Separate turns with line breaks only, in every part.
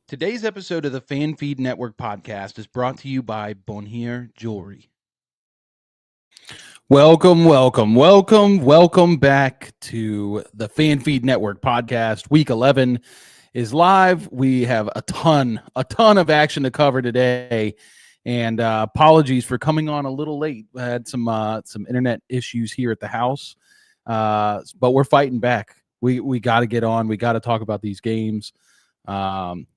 Today's episode of the Fan Feed Network podcast is brought to you by Bonnier Jewelry. Welcome back to the Fan Feed Network podcast. Week 11 is live. We have a ton of action to cover today. And apologies for coming on a little late. I had some internet issues here at the house, but we're fighting back. We got to get on. We got to talk about these games.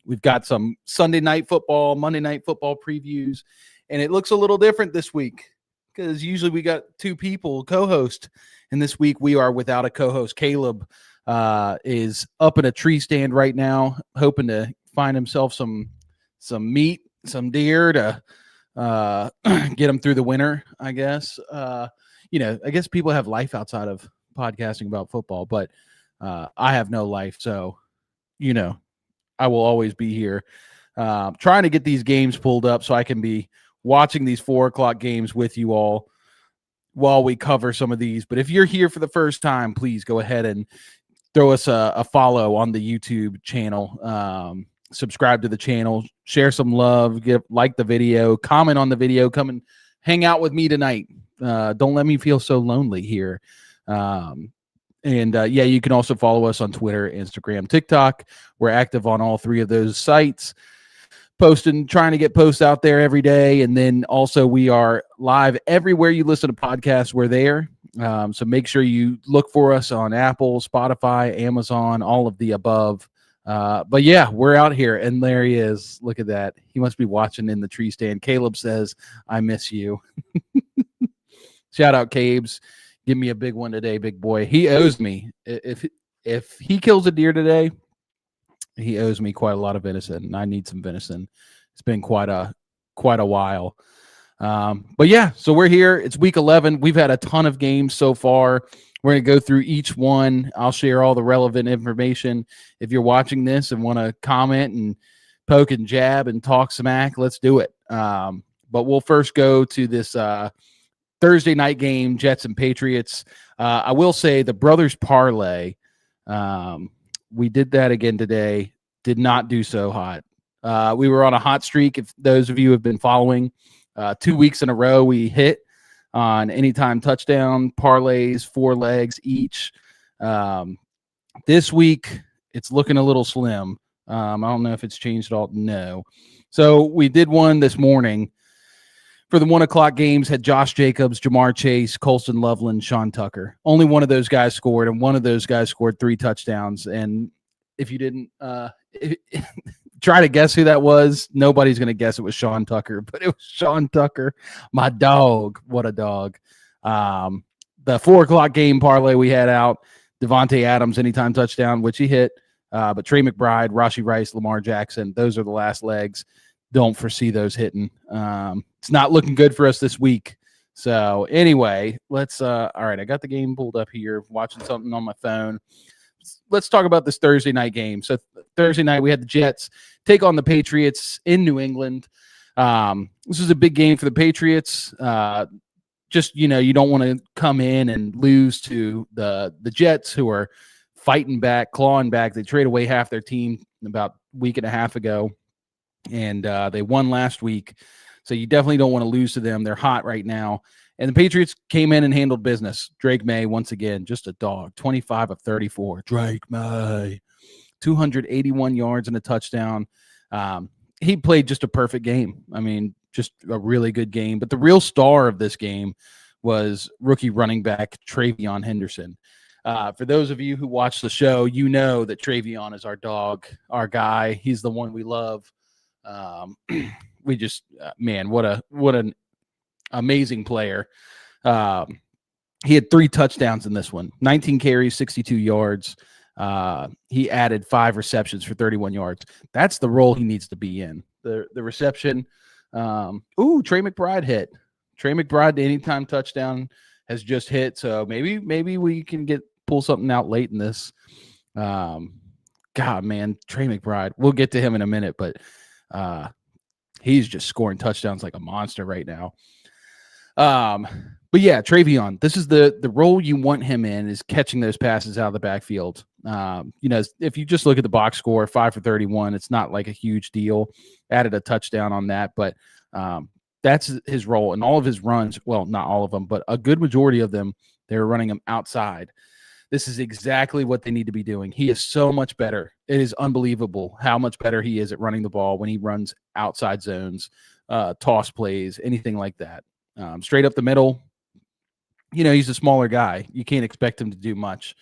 We've got some Sunday night football, Monday night football previews, and it looks a little different this week because usually we got two people co-host, and this week we are without a co-host. Caleb is up in a tree stand right now, hoping to find himself some meat, some deer to get him through the winter, I guess. I guess people have life outside of podcasting about football, but I have no life, so I will always be here trying to get these games pulled up so I can be watching these 4:00 games with you all while we cover some of these. But if you're here for the first time, please go ahead and throw us a follow on the YouTube channel. Subscribe to the channel, share some love, like the video, comment on the video, come and hang out with me tonight. Don't let me feel so lonely here. You can also follow us on Twitter, Instagram, TikTok. We're active on all three of those sites, trying to get posts out there every day. And then also we are live everywhere you listen to podcasts. We're there. So make sure you look for us on Apple, Spotify, Amazon, all of the above. But yeah, we're out here. And there he is. Look at that. He must be watching in the tree stand. Caleb says, I miss you. Shout out, Cabes. Give me a big one today, big boy. He owes me. If he kills a deer today, he owes me quite a lot of venison, and I need some venison. It's been quite a while. But yeah, so we're here. It's week 11. We've had a ton of games so far. We're going to go through each one. I'll share all the relevant information. If you're watching this and want to comment and poke and jab and talk smack, let's do it. But we'll first go to this Thursday night game, Jets and Patriots. I will say the Brothers Parlay, we did that again today. Did not do so hot. We were on a hot streak. If those of you have been following, 2 weeks in a row, we hit on anytime touchdown parlays, 4 legs each. This week, it's looking a little slim. I don't know if it's changed at all. No. So we did one this morning. For the 1:00 games, had Josh Jacobs, Jamar Chase, Colston Loveland, Sean Tucker. Only one of those guys scored, and one of those guys scored 3 touchdowns. And if you didn't try to guess who that was, nobody's going to guess it was Sean Tucker. But it was Sean Tucker, my dog. What a dog. The 4:00 game parlay we had out, Devontae Adams, anytime touchdown, which he hit. But Trey McBride, Rashee Rice, Lamar Jackson, those are the last legs. Don't foresee those hitting. It's not looking good for us this week. So anyway, let's all right, I got the game pulled up here, watching something on my phone. Let's talk about this Thursday night game. So Thursday night we had the Jets take on the Patriots in New England. This is a big game for the Patriots. You don't want to come in and lose to the Jets, who are fighting back, clawing back. They traded away half their team about a week and a half ago. And they won last week. So you definitely don't want to lose to them. They're hot right now. And the Patriots came in and handled business. Drake May, once again, just a dog. 25 of 34. Drake May. 281 yards and a touchdown. He played just a perfect game. I mean, just a really good game. But the real star of this game was rookie running back Travion Henderson. For those of you who watch the show, you know that Travion is our dog, our guy. He's the one we love. We just what an amazing player. He had 3 touchdowns in this one, 19 carries, 62 yards. He added 5 receptions for 31 yards. That's the role he needs to be in. The reception. Trey McBride hit. Trey McBride, anytime touchdown, has just hit. So maybe we can pull something out late in this. God, man, Trey McBride. We'll get to him in a minute, but he's just scoring touchdowns like a monster right now. But yeah, Travion, this is the role you want him in, is catching those passes out of the backfield. If you just look at the box score, 5 for 31, it's not like a huge deal. Added a touchdown on that, but that's his role. And all of his runs, well, not all of them, but a good majority of them, they were running them outside. This is exactly what they need to be doing. He is so much better. It is unbelievable how much better he is at running the ball when he runs outside zones, toss plays, anything like that. Straight up the middle, he's a smaller guy. You can't expect him to do much.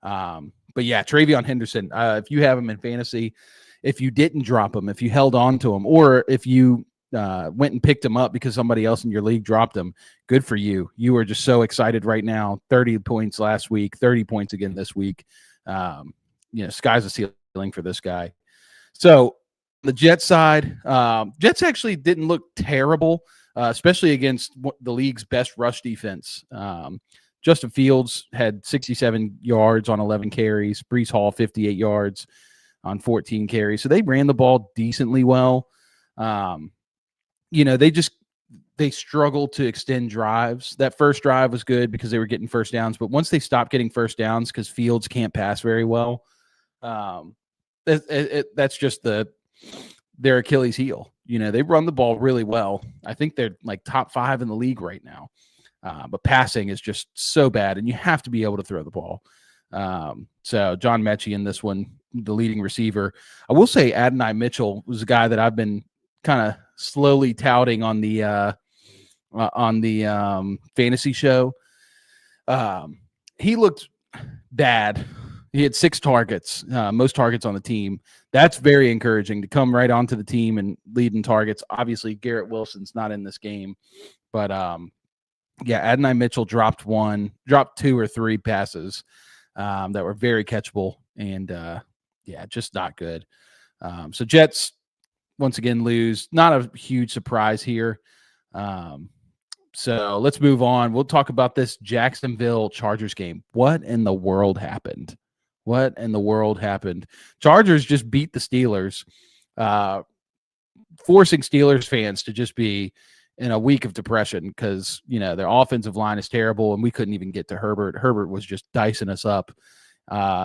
But yeah, Travion Henderson, if you have him in fantasy, if you didn't drop him, if you held on to him, or if you went and picked him up because somebody else in your league dropped him, good for you. You are just so excited right now. 30 points last week, 30 points again this week. Sky's the ceiling for this guy. So the Jets side, Jets actually didn't look terrible. Especially against the league's best rush defense. Justin Fields had 67 yards on 11 carries. Breece Hall, 58 yards on 14 carries. So they ran the ball decently well. They struggled to extend drives. That first drive was good because they were getting first downs. But once they stopped getting first downs because Fields can't pass very well, that's just their Achilles heel. They run the ball really well. I think they're like top 5 in the league right now. But passing is just so bad, and you have to be able to throw the ball. So John Mechie in this one, the leading receiver. I will say Adonai Mitchell was a guy that I've been kind of slowly touting on the fantasy show. He looked bad. He had 6 targets, most targets on the team. That's very encouraging to come right onto the team and lead in targets. Obviously, Garrett Wilson's not in this game. But, Adonai Mitchell dropped 2 or 3 passes that were very catchable. And, just not good. So Jets, once again, lose. Not a huge surprise here. So let's move on. We'll talk about this Jacksonville Chargers game. What in the world happened? Chargers just beat the Steelers, forcing Steelers fans to just be in a week of depression because, their offensive line is terrible and we couldn't even get to Herbert. Herbert was just dicing us up.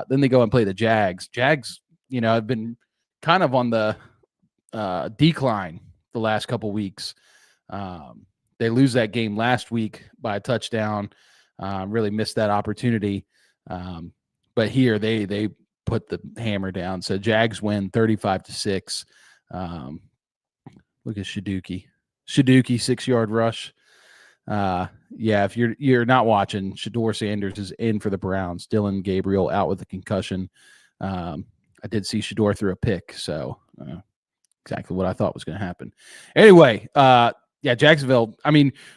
Then they go and play the Jags. Jags, have been kind of on the decline the last couple weeks. They lose that game last week by a touchdown. Really missed that opportunity. But here they put the hammer down. So Jags win 35-6. Look at Shaduki, 6-yard rush. If you're not watching, Shador Sanders is in for the Browns. Dylan Gabriel out with a concussion. I did see Shador through a pick, so exactly what I thought was going to happen. Anyway, Jacksonville,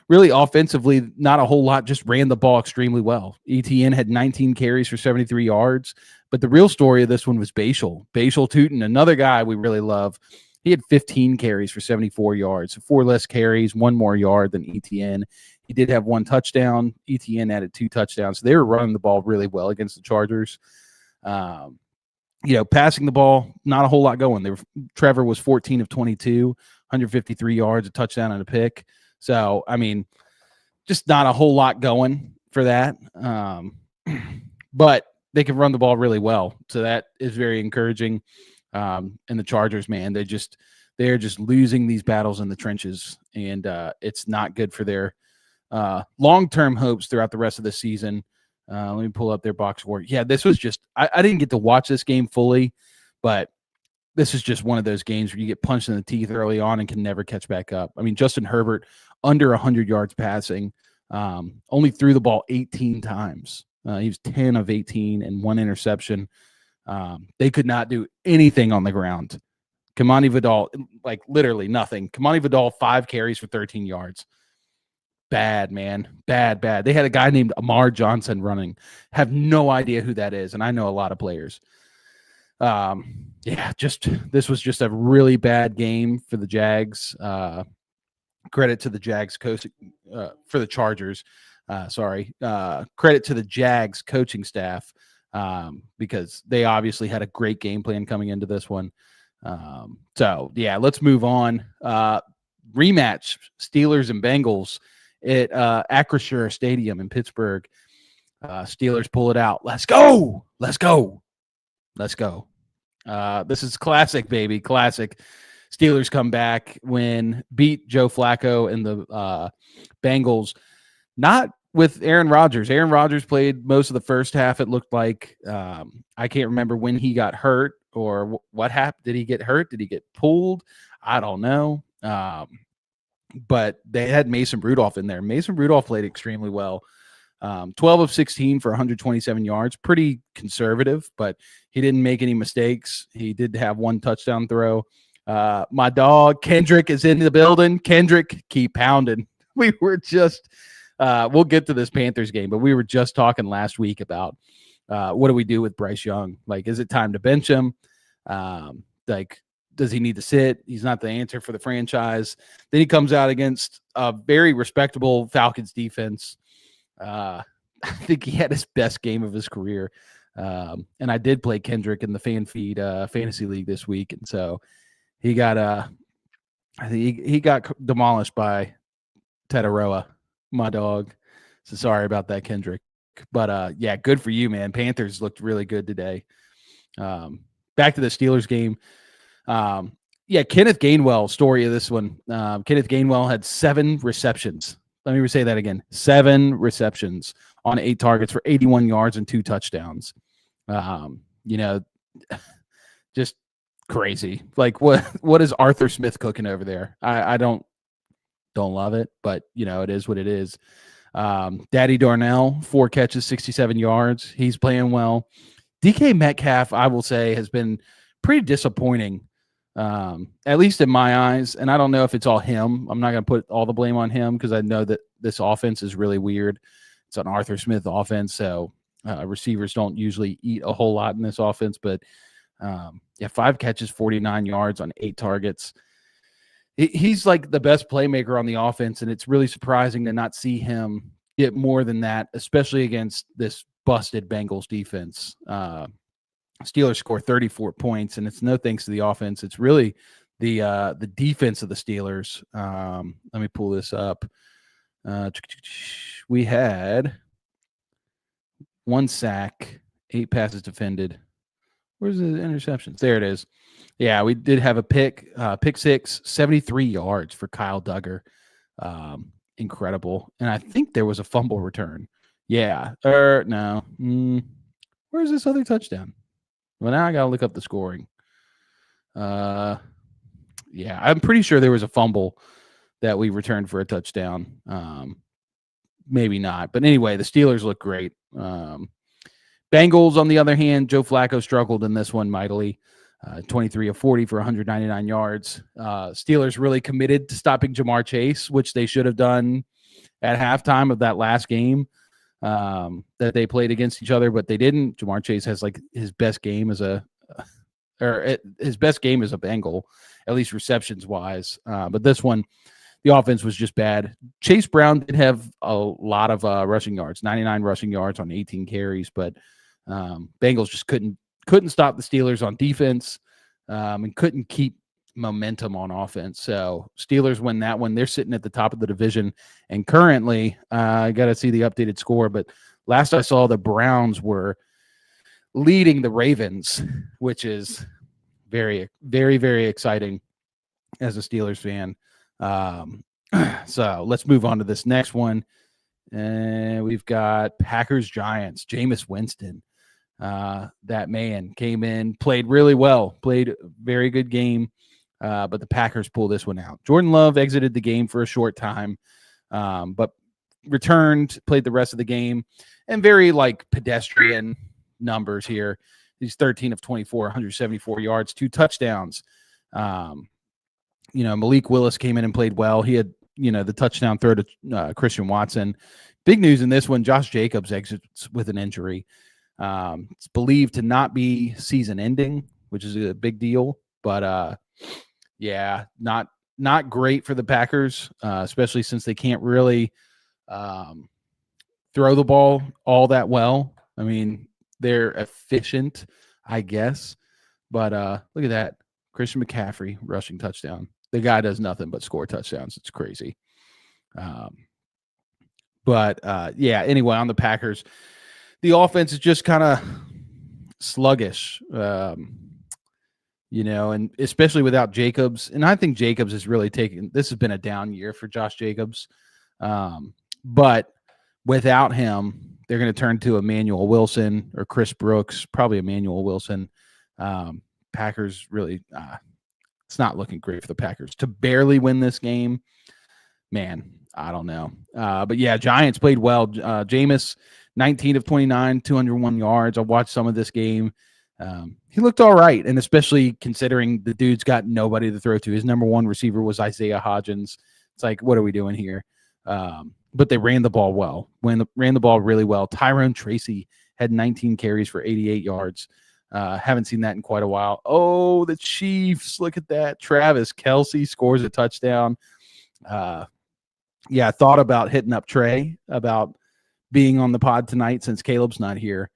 really offensively, not a whole lot, just ran the ball extremely well. ETN had 19 carries for 73 yards, but the real story of this one was Bhayshul Tuten, another guy we really love. He had 15 carries for 74 yards, 4 less carries, 1 more yard than ETN. He did have 1 touchdown. ETN added 2 touchdowns. So they were running the ball really well against the Chargers. Passing the ball, not a whole lot going. Trevor was 14 of 22, 153 yards, a touchdown and a pick. So, just not a whole lot going for that. But they can run the ball really well. So that is very encouraging. And the Chargers, man, they're just losing these battles in the trenches. And it's not good for their long-term hopes throughout the rest of the season. Let me pull up their box score. Yeah, this was just I didn't get to watch this game fully, but this is just one of those games where you get punched in the teeth early on and can never catch back up. Justin Herbert, under 100 yards passing, only threw the ball 18 times. He was 10 of 18 and 1 interception. They could not do anything on the ground. Kamani Vidal, like literally nothing. Kamani Vidal, 5 carries for 13 yards. Bad, man. Bad. They had a guy named Amar Johnson running. Have no idea who that is, and I know a lot of players. This was just a really bad game for the Jags. Credit to the Jags coach for the Chargers. Credit to the Jags coaching staff because they obviously had a great game plan coming into this one. Let's move on. Rematch, Steelers and Bengals at Acrisure Stadium in Pittsburgh. Steelers pull it out. Let's go. Let's go. Let's go. This is classic, baby. Classic. Steelers come back, beat Joe Flacco and the Bengals. Not with Aaron Rodgers. Aaron Rodgers played most of the first half, it looked like. I can't remember when he got hurt or what happened. Did he get hurt? Did he get pulled? I don't know. But they had Mason Rudolph in there. Mason Rudolph played extremely well. 12 of 16 for 127 yards. Pretty conservative, but he didn't make any mistakes. He did have one touchdown throw. My dog, Kendrick, is in the building. Kendrick, keep pounding. We were just we'll get to this Panthers game, but we were just talking last week about what do we do with Bryce Young? Like, is it time to bench him? Does he need to sit? He's not the answer for the franchise. Then he comes out against a very respectable Falcons defense. I think he had his best game of his career. And I did play Kendrick in the FanFeed fantasy league this week. And so he got I think he got demolished by Tetaroa, my dog. So sorry about that, Kendrick. But yeah, good for you, man. Panthers looked really good today. Back to the Steelers game. Yeah, Kenneth Gainwell, story of this one. Kenneth Gainwell had 7 receptions. Let me say that again. 7 receptions on 8 targets for 81 yards and 2 touchdowns. Just crazy. Like what is Arthur Smith cooking over there? I don't love it, but it is what it is. Daddy Darnell, 4 catches, 67 yards. He's playing well. DK Metcalf, I will say, has been pretty disappointing, at least in my eyes. And I don't know if it's all him. I'm not going to put all the blame on him because I know that this offense is really weird. It's an Arthur Smith offense, so receivers don't usually eat a whole lot in this offense. But, 5 catches, 49 yards on 8 targets. He's like the best playmaker on the offense, and it's really surprising to not see him get more than that, especially against this busted Bengals defense. Steelers score 34 points, and it's no thanks to the offense. It's really the defense of the Steelers. Let me pull this up. We had 1 sack, 8 passes defended. Where's the interceptions? There it is. Yeah, we did have a pick 6, 73 yards for Kyle Duggar. Incredible. And I think there was a fumble return. Yeah. No. Where's this other touchdown? Well, now I got to look up the scoring. Yeah, I'm pretty sure there was a fumble that we returned for a touchdown. Maybe not. But anyway, the Steelers look great. Bengals, on the other hand, Joe Flacco struggled in this one mightily. 23 of 40 for 199 yards. Steelers really committed to stopping Jamar Chase, which they should have done at halftime of that last game that they played against each other, but they didn't. Jamar Chase has like his best game as a Bengal, at least receptions wise. But this one, the offense was just bad. Chase Brown did have a lot of rushing yards, 99 rushing yards on 18 carries, but Bengals just couldn't stop the Steelers on defense and couldn't keep momentum on offense. So Steelers win that one. They're sitting at the top of the division. And currently, I got to see the updated score, but last I saw, the Browns were leading the Ravens, which is very, very, very exciting as a Steelers fan. So let's move on to this next one. We've got Packers-Giants. Jameis Winston. That man came in, played really well, played a very good game, but the Packers pull this one out. Jordan Love exited the game for a short time, but returned, played the rest of the game, and very pedestrian numbers here. He's 13 of 24, 174 yards, 2 touchdowns. Malik Willis came in and played well. He had, the touchdown throw to Christian Watson. Big news in this one, Josh Jacobs exits with an injury. It's believed to not be season ending, which is a big deal, but not great for the Packers, especially since they can't really throw the ball all that well. I mean, they're efficient, I guess, but look at that. Christian McCaffrey rushing touchdown. The guy does nothing but score touchdowns. It's crazy. But yeah, anyway, on the Packers, the offense is just kind of sluggish, and especially without Jacobs. And I think Jacobs has really this has been a down year for Josh Jacobs. But without him, they're going to turn to Emmanuel Wilson or Chris Brooks, probably Emmanuel Wilson. Packers really, it's not looking great for the Packers to barely win this game. Man, I don't know. But yeah, Giants played well. Jameis, 19 of 29, 201 yards. I watched some of this game. He looked all right, and especially considering the dude's got nobody to throw to. His number one receiver was Isaiah Hodgins. It's like, what are we doing here? But they ran the ball well. Ran the ball really well. Tyrone Tracy had 19 carries for 88 yards. Haven't seen that in quite a while. Oh, the Chiefs. Look at that. Travis Kelce scores a touchdown. Yeah, I thought about hitting up Trey about being on the pod tonight since Caleb's not here.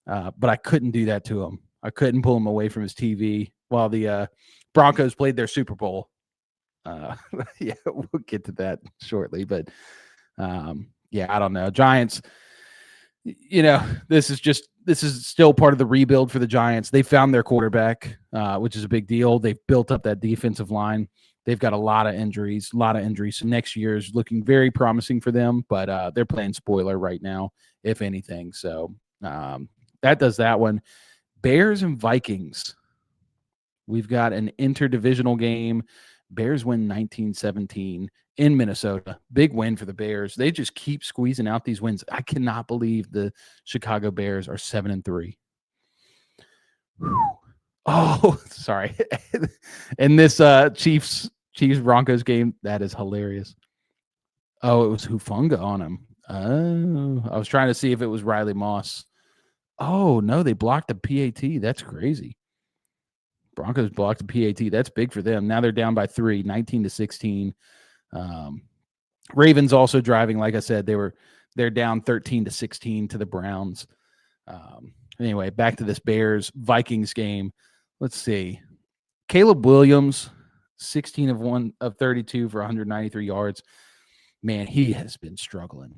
But I couldn't do that to him. I couldn't pull him away from his TV while the Broncos played their Super Bowl. Yeah, we'll get to that shortly. But, yeah, I don't know. Giants, this is still part of the rebuild for the Giants. They found their quarterback, which is a big deal. They've built up that defensive line. They've got a lot of injuries. So next year is looking very promising for them, but they're playing spoiler right now, if anything. So that does that one. Bears and Vikings. We've got an interdivisional game. Bears win 19-17 in Minnesota. Big win for the Bears. They just keep squeezing out these wins. I cannot believe the Chicago Bears are 7-3. Oh, sorry. And this Chiefs Broncos game, that is hilarious. Oh, it was Hufanga on him. Oh, I was trying to see if it was Riley Moss. Oh, no, they blocked the PAT. That's crazy. Broncos blocked the PAT. That's big for them. Now they're down by 3, 19-16. Ravens also driving. Like I said, they're down 13-16 to the Browns. Anyway, back to this Bears Vikings game. Let's see. Caleb Williams, 16 of 32 for 193 yards. Man, he has been struggling.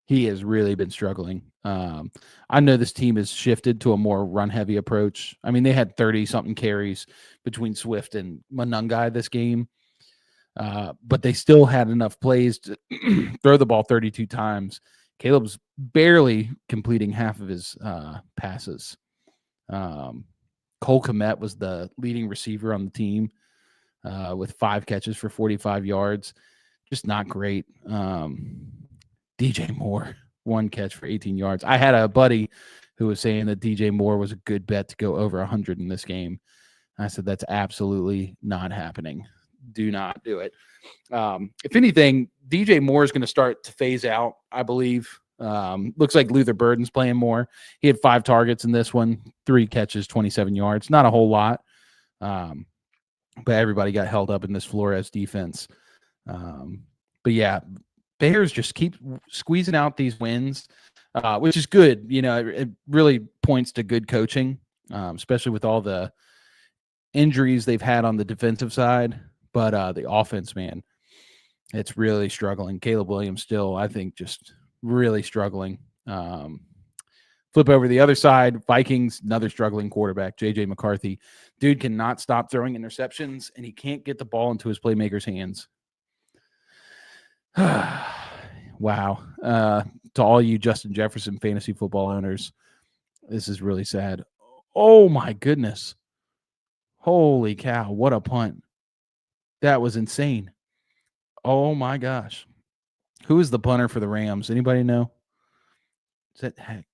He has really been struggling. I know this team has shifted to a more run-heavy approach. I mean, they had 30-something carries between Swift and Monungai this game, but they still had enough plays to throw the ball 32 times. Caleb's barely completing half of his passes. Cole Kmet was the leading receiver on the team with 5 catches for 45 yards. Just not great. DJ Moore, 1 catch for 18 yards. I had a buddy who was saying that DJ Moore was a good bet to go over 100 in this game. I said, that's absolutely not happening. Do not do it. If anything, DJ Moore is going to start to phase out, I believe. Looks like Luther Burden's playing more. He had 5 targets in this one, 3 catches, 27 yards. Not a whole lot. But everybody got held up in this Flores defense. But yeah, Bears just keep squeezing out these wins, which is good. It really points to good coaching, especially with all the injuries they've had on the defensive side. But the offense, man, it's really struggling. Caleb Williams still, I think, just really struggling. Flip over the other side, Vikings, another struggling quarterback, J.J. McCarthy. Dude cannot stop throwing interceptions, and he can't get the ball into his playmakers' hands. Wow. To all you Justin Jefferson fantasy football owners, this is really sad. Oh, my goodness. Holy cow. What a punt. That was insane. Oh, my gosh. Who is the punter for the Rams? Anybody know? Is that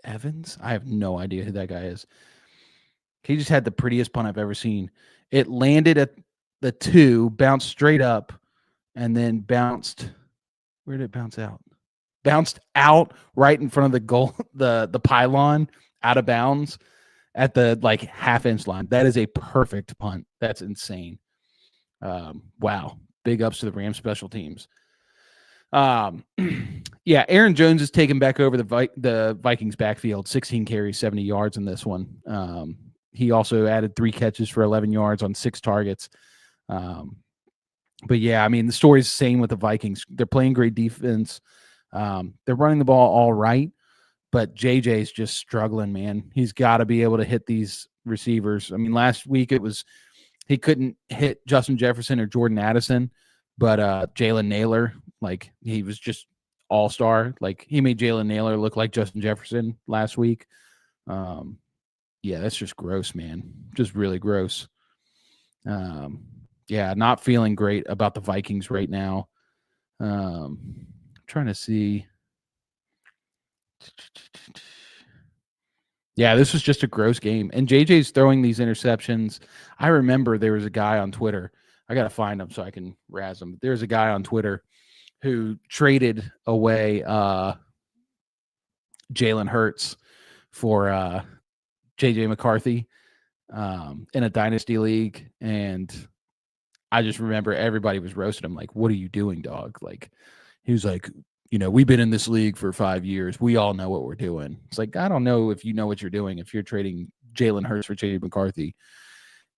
Evans? I have no idea who that guy is. He just had the prettiest punt I've ever seen. It landed at the 2, bounced straight up, and then bounced. Where did it bounce out? Bounced out right in front of the goal, the pylon, out of bounds at the half-inch line. That is a perfect punt. That's insane. Wow. Big ups to the Rams special teams. Yeah, Aaron Jones is taking back over the Vikings backfield, 16 carries, 70 yards in this one. He also added 3 catches for 11 yards on 6 targets. But yeah, I mean, the story's the same with the Vikings. They're playing great defense. They're running the ball all right, but JJ's just struggling, man. He's got to be able to hit these receivers. I mean, last week he couldn't hit Justin Jefferson or Jordan Addison, but Jalen Naylor, like, he was just all-star. Like, he made Jalen Naylor look like Justin Jefferson last week. Yeah, that's just gross, man. Just really gross. Yeah, not feeling great about the Vikings right now. Trying to see. Yeah, this was just a gross game. And JJ's throwing these interceptions. I remember there was a guy on Twitter. I got to find him so I can razz him. There's a guy on Twitter who traded away Jalen Hurts for JJ McCarthy in a dynasty league. And I just remember everybody was roasting him, like, what are you doing, dog? Like, he was like, we've been in this league for 5 years. We all know what we're doing. It's like, I don't know if you know what you're doing if you're trading Jalen Hurts for JJ McCarthy.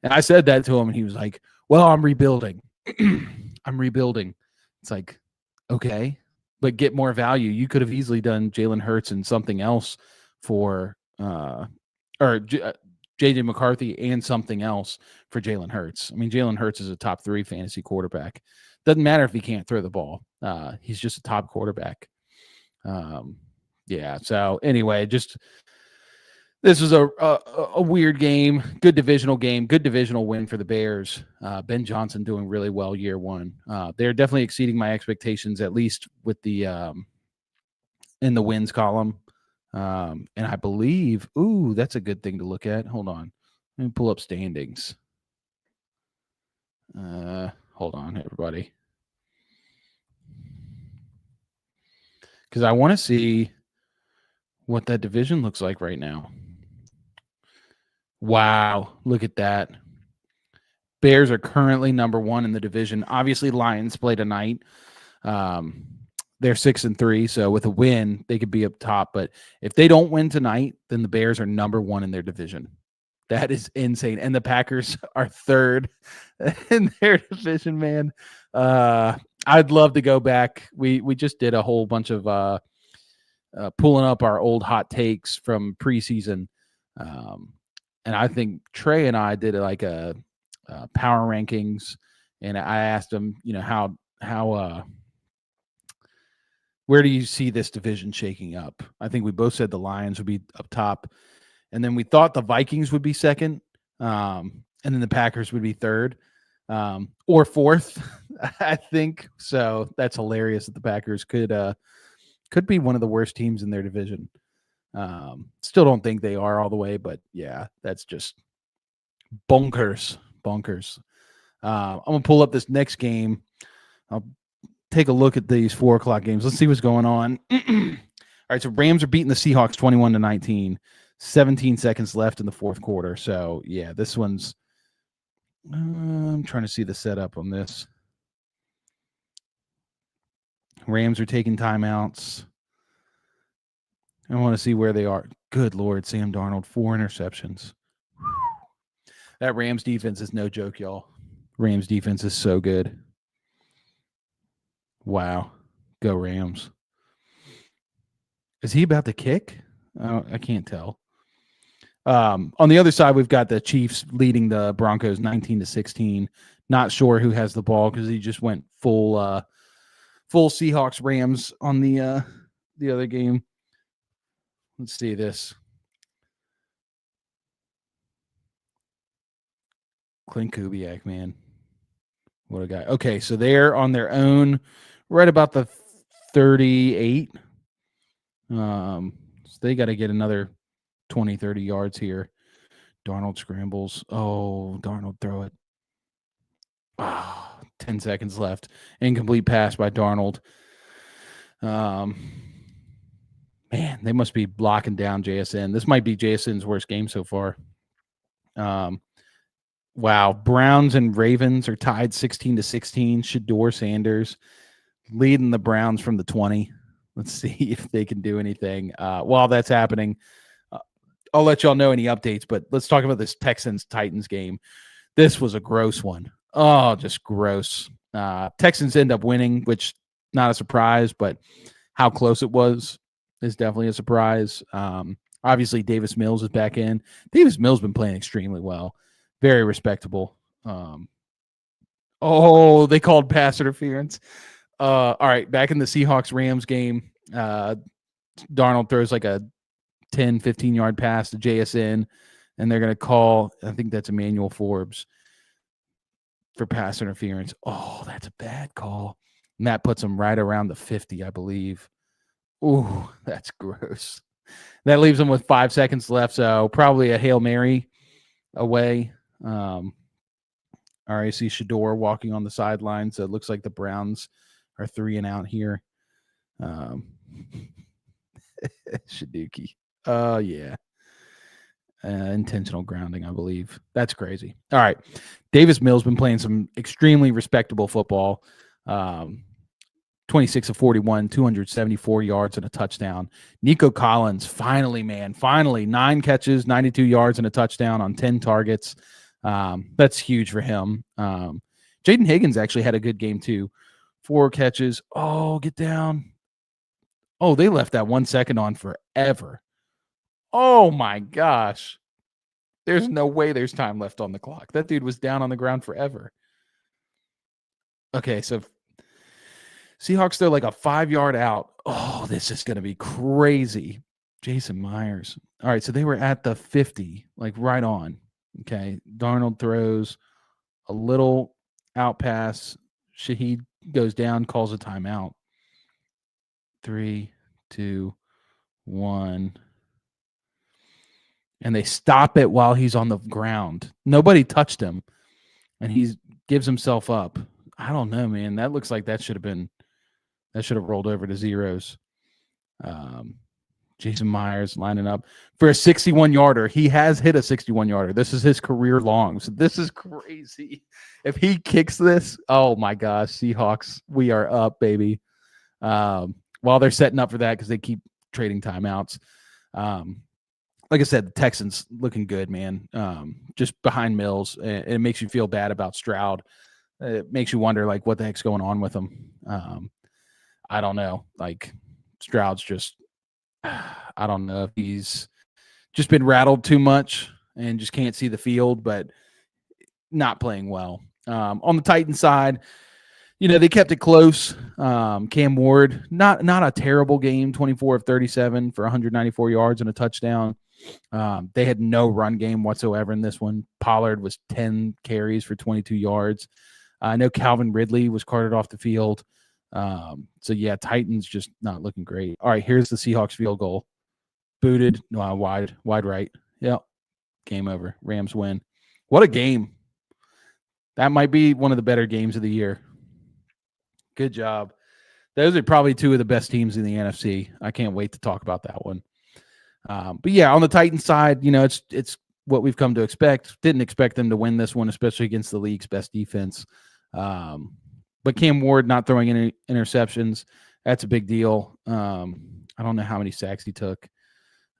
And I said that to him, and he was like, well, I'm rebuilding. I'm rebuilding. It's like, okay, but get more value. You could have easily done Jalen Hurts and something else for JJ McCarthy and something else for Jalen Hurts. I mean, Jalen Hurts is a top 3 fantasy quarterback. Doesn't matter if he can't throw the ball. He's just a top quarterback. Yeah. So anyway, this was a weird game. Good divisional game. Good divisional win for the Bears. Ben Johnson doing really well year one. They're definitely exceeding my expectations, at least with the in the wins column. And I believe, that's a good thing to look at. Hold on. Let me pull up standings. Hold on, everybody. Because I want to see what that division looks like right now. Wow, look at that. Bears are currently number 1 in the division. Obviously, Lions play tonight. They're 6-3, so with a win, they could be up top. But if they don't win tonight, then the Bears are number 1 in their division. That is insane. And the Packers are 3rd in their division, man. I'd love to go back. We just did a whole bunch of pulling up our old hot takes from preseason. And I think Trey and I did like a power rankings, and I asked him, how where do you see this division shaking up? I think we both said the Lions would be up top, and then we thought the Vikings would be 2nd, and then the Packers would be 3rd, or 4th, I think. So that's hilarious that the Packers could be one of the worst teams in their division. Still don't think they are all the way, but yeah, that's just bonkers. I'm gonna pull up this next game. I'll take a look at these 4:00 games. Let's see what's going on. All right, so Rams are beating the Seahawks 21-19. 17 seconds left in the 4th quarter. So yeah, this one's. I'm trying to see the setup on this. Rams are taking timeouts. I want to see where they are. Good Lord, Sam Darnold, 4 interceptions. That Rams defense is no joke, y'all. Rams defense is so good. Wow. Go Rams. Is he about to kick? I can't tell. On the other side, we've got the Chiefs leading the Broncos 19-16. Not sure who has the ball because he just went full Seahawks Rams on the other game. Let's see this. Clint Kubiak, man. What a guy. Okay, so they're on their own right about the 38. So they got to get another 20, 30 yards here. Darnold scrambles. Oh, Darnold throw it. 10 seconds left. Incomplete pass by Darnold. Man, they must be locking down JSN. This might be JSN's worst game so far. Wow. Browns and Ravens are tied 16-16. Shador Sanders leading the Browns from the 20. Let's see if they can do anything. While that's happening, I'll let y'all know any updates, but let's talk about this Texans-Titans game. This was a gross one. Oh, just gross. Texans end up winning, which not a surprise, but how close it was is definitely a surprise. Obviously, Davis Mills is back in. Davis Mills been playing extremely well, very respectable. They called pass interference. All right, back in the Seahawks-Rams game, Darnold throws like a 10, 15-yard pass to JSN, and they're going to call, I think that's Emmanuel Forbes, for pass interference. Oh, that's a bad call. And that puts him right around the 50, I believe. Ooh, that's gross. That leaves them with 5 seconds left, so probably a Hail Mary away. All right, I see Shador walking on the sideline, so it looks like the Browns are 3 and out here. Shaduki. Oh, yeah. Intentional grounding, I believe. That's crazy. All right. Davis Mills been playing some extremely respectable football. 26 of 41, 274 yards and a touchdown. Nico Collins, finally, 9 catches, 92 yards and a touchdown on 10 targets. That's huge for him. Jaden Higgins actually had a good game too. 4 catches. Oh, get down. Oh, they left that 1 second on forever. Oh my gosh. There's no way there's time left on the clock. That dude was down on the ground forever. Okay, so Seahawks throw like a 5-yard out. Oh, this is going to be crazy. Jason Myers. All right, so they were at the 50, like right on. Okay, Darnold throws a little out pass. Shaheed goes down, calls a timeout. 3, 2, 1. And they stop it while he's on the ground. Nobody touched him, and he gives himself up. I don't know, man. That looks like that should have rolled over to zeros. Jason Myers lining up for a 61-yarder. He has hit a 61-yarder. This is his career long. So this is crazy. If he kicks this, oh my gosh, Seahawks, we are up, baby. While they're setting up for that because they keep trading timeouts. Like I said, the Texans looking good, man. Just behind Mills. It makes you feel bad about Stroud. It makes you wonder, like, what the heck's going on with him. I don't know. Like, Stroud's just, I don't know if he's just been rattled too much and just can't see the field, but not playing well. On the Titans side, they kept it close. Cam Ward, not a terrible game, 24 of 37 for 194 yards and a touchdown. They had no run game whatsoever in this one. Pollard was 10 carries for 22 yards. I know Calvin Ridley was carted off the field. So, yeah, Titans just not looking great. All right, here's the Seahawks field goal. Booted, wide right. Yep, game over. Rams win. What a game. That might be one of the better games of the year. Good job. Those are probably 2 of the best teams in the NFC. I can't wait to talk about that one. But yeah, on the Titans side, it's what we've come to expect. Didn't expect them to win this one, especially against the league's best defense. But Cam Ward not throwing any interceptions, that's a big deal. I don't know how many sacks he took.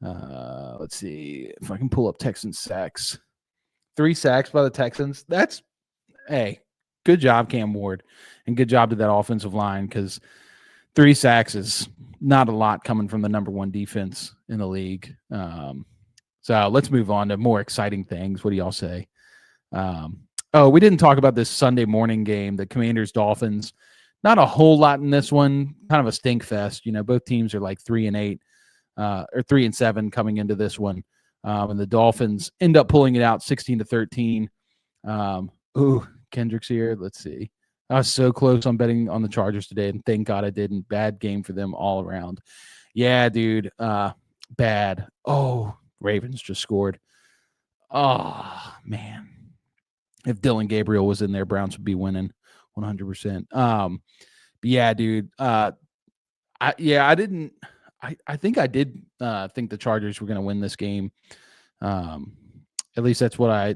Let's see if I can pull up Texans sacks. 3 sacks by the Texans. Hey, good job, Cam Ward, and good job to that offensive line because 3 sacks is not a lot coming from the number 1 defense in the league. So let's move on to more exciting things. What do y'all say? We didn't talk about this Sunday morning game, the Commanders-Dolphins. Not a whole lot in this one. Kind of a stink fest. Both teams are like 3 and 8 or 3 and 7 coming into this one. And the Dolphins end up pulling it out 16-13. Kendrick's here. Let's see. I was so close on betting on the Chargers today, and thank God I didn't. Bad game for them all around. Yeah, dude. Bad. Oh, Ravens just scored. Oh, man. If Dylan Gabriel was in there, Browns would be winning 100%. But yeah, dude. I think I did think the Chargers were going to win this game. At least that's what I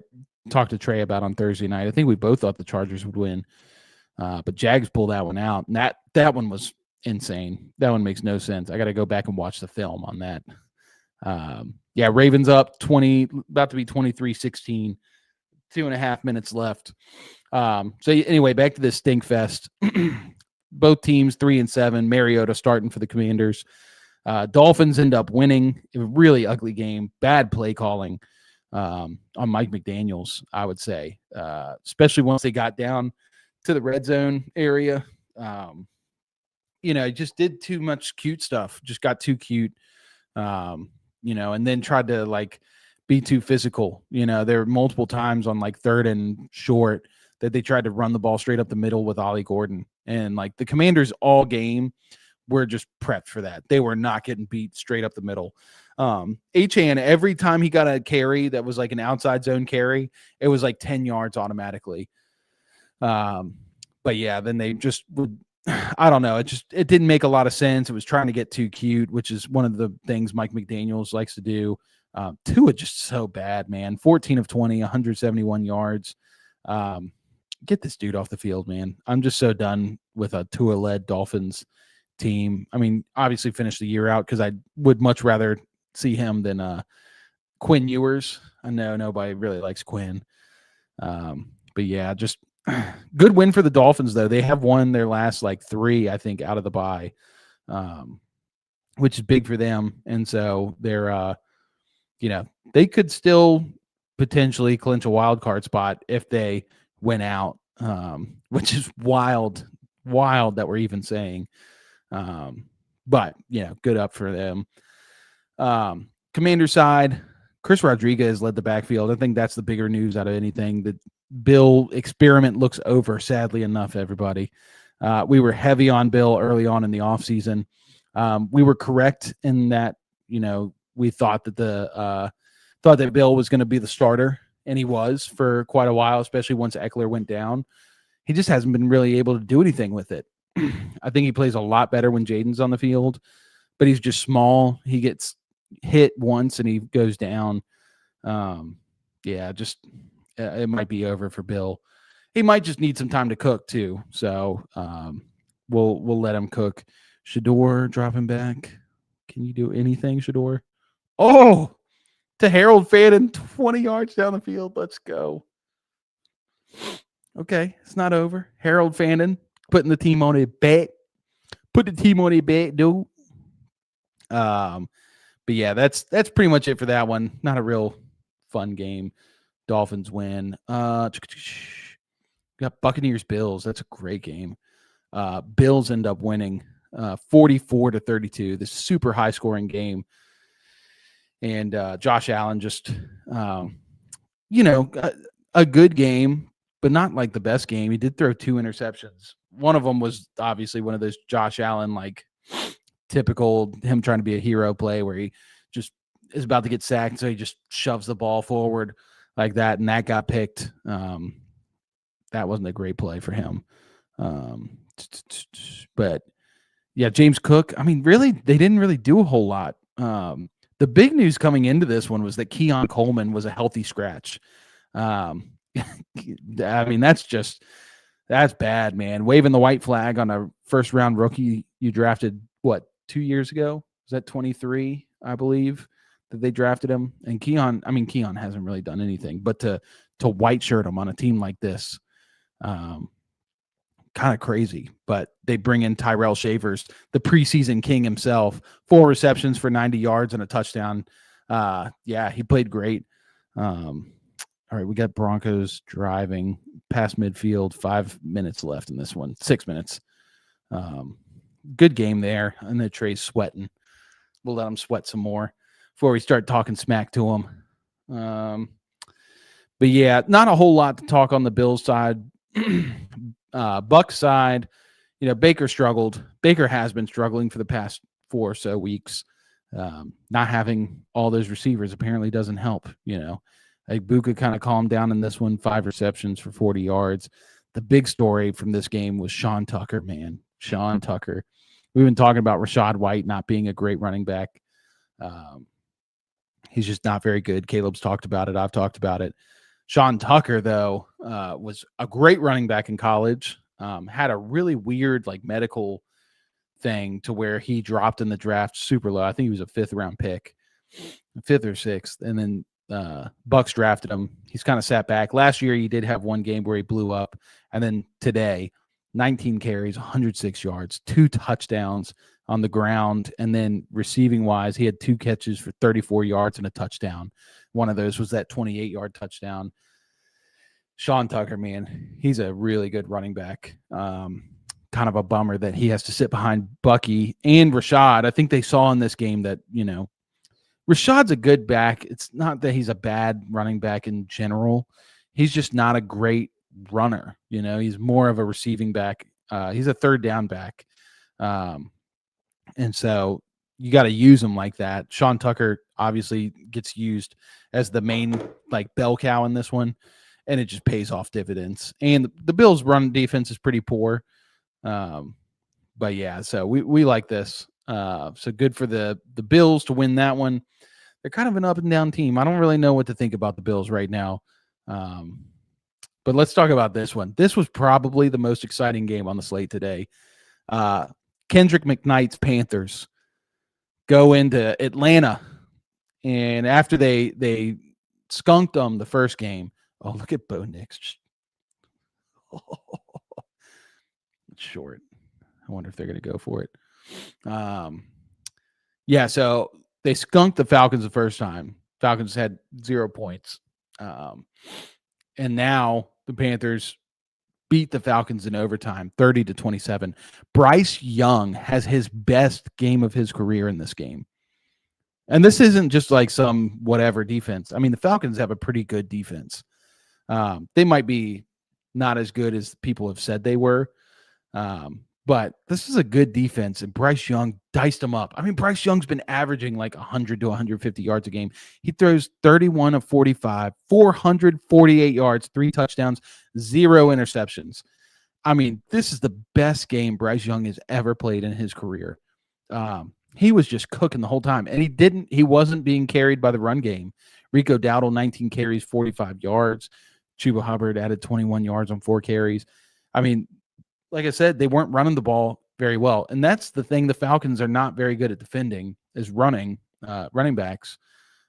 talked to Trey about on Thursday night. I think we both thought the Chargers would win. But Jags pulled that one out. And that one was insane. That one makes no sense. I got to go back and watch the film on that. Ravens up 20, about to be 23-16. 2.5 minutes left. So anyway, back to this stink fest. Both teams 3-7. Mariota starting for the Commanders. Dolphins end up winning. A really ugly game. Bad play calling on Mike McDaniels, I would say, especially once they got down to the red zone area. Just did too much cute stuff. Just got too cute, and then tried to like be too physical. There were multiple times on like 3rd and short that they tried to run the ball straight up the middle with Ollie Gordon. And like the Commanders all game were just prepped for that. They were not getting beat straight up the middle. Achane, every time he got a carry that was like an outside zone carry, it was like 10 yards automatically. But yeah, then they just would, I don't know. It didn't make a lot of sense. It was trying to get too cute, which is one of the things Mike McDaniels likes to do. Tua just so bad, man. 14 of 20, 171 yards. Get this dude off the field, man. I'm just so done with a Tua-led Dolphins team. I mean, obviously finish the year out because I would much rather see him than Quinn Ewers. I know nobody really likes Quinn. But yeah, just good win for the Dolphins, though. They have won their last like 3, I think, out of the bye, which is big for them. And so they're, they could still potentially clinch a wild card spot if they went out, which is wild that we're even saying. But good up for them. Commander side, Chris Rodriguez led the backfield. I think that's the bigger news out of anything. The Bill experiment looks over, sadly enough, everybody. We were heavy on Bill early on in the offseason. We were correct in that, we thought that Bill was going to be the starter, and he was for quite a while, especially once Eckler went down. He just hasn't been really able to do anything with it. I think he plays a lot better when Jaden's on the field, but he's just small. He gets hit once and he goes down. It might be over for Bill. He might just need some time to cook too. So we'll let him cook. Shador dropping back. Can you do anything, Shador? Oh, to Harold Fannin, 20 yards down the field. Let's go. Okay, it's not over. Harold Fannin putting the team on a bet. Put the team on a bet, dude. But yeah, that's pretty much it for that one. Not a real fun game. Dolphins win. Got Buccaneers Bills. That's a great game. Bills end up winning 44-32. This super high scoring game. And Josh Allen just, a good game, but not like the best game. He did throw 2 interceptions. One of them was obviously one of those Josh Allen, like typical him trying to be a hero play where he just is about to get sacked. So he just shoves the ball forward like that. And that got picked. That wasn't a great play for him. But yeah, James Cook, I mean, really, they didn't really do a whole lot. The big news coming into this one was that Keon Coleman was a healthy scratch. I mean, that's bad, man. Waving the white flag on a first round rookie you drafted, 2 years ago? Was that 23, I believe, that they drafted him? And Keon hasn't really done anything, but to white shirt him on a team like this, kind of crazy. But they bring in Tyrell Shavers, the preseason king himself, 4 receptions for 90 yards and a touchdown. He played great. All right, we got Broncos driving past midfield. 5 minutes left in this one. 6 minutes. Good game there. And then Trey's sweating. We'll let him sweat some more before we start talking smack to him. But yeah, not a whole lot to talk on the Bills side. Bucs side, Baker struggled. Baker has been struggling for the past 4 or so weeks. Not having all those receivers apparently doesn't help. Buka kind of calmed down in this one. 5 receptions for 40 yards. The big story from this game was Sean Tucker, man. Sean Tucker. We've been talking about Rachaad White not being a great running back. He's just not very good. Caleb's talked about it. I've talked about it. Sean Tucker, though, was a great running back in college. Had a really weird medical thing to where he dropped in the draft super low. I think he was a 5th round pick, 5th or 6th. And then Bucks drafted him. He's kind of sat back. Last year, he did have one game where he blew up. And then today, 19 carries, 106 yards, 2 touchdowns on the ground. And then receiving-wise, he had 2 catches for 34 yards and a touchdown. One of those was that 28-yard touchdown. Sean Tucker, man, he's a really good running back. Kind of a bummer that he has to sit behind Bucky and Rashad. I think they saw in this game that, Rashad's a good back. It's not that he's a bad running back in general. He's just not a great runner. He's more of a receiving back. He's a third down back. And so you got to use him like that. Sean Tucker obviously gets used as the main bell cow in this one, and it just pays off dividends. And the Bills' run defense is pretty poor. But yeah, so we like this. So good for the Bills to win that one. They're kind of an up and down team. I don't really know what to think about the Bills right now. But let's talk about this one. This was probably the most exciting game on the slate today. Kendrick McKnight's Panthers go into Atlanta, and after they skunked them the first game. Oh, look at Bo Nix. It's short. I wonder if they're going to go for it. Yeah, so they skunked the Falcons the first time. Falcons had 0 points. And now the Panthers beat the Falcons in overtime, 30-27. Bryce Young has his best game of his career in this game. And this isn't just some whatever defense. I mean, the Falcons have a pretty good defense. They might be not as good as people have said they were. But this is a good defense, and Bryce Young diced them up. I mean, Bryce Young's been averaging 100 to 150 yards a game. He throws 31 of 45, 448 yards, 3 touchdowns, 0 interceptions. I mean, this is the best game Bryce Young has ever played in his career. He was just cooking the whole time, and he wasn't being carried by the run game. Rico Dowdle, 19 carries, 45 yards. Chuba Hubbard added 21 yards on 4 carries. I mean, like I said, they weren't running the ball very well. And that's the thing. The Falcons are not very good at defending, is running backs.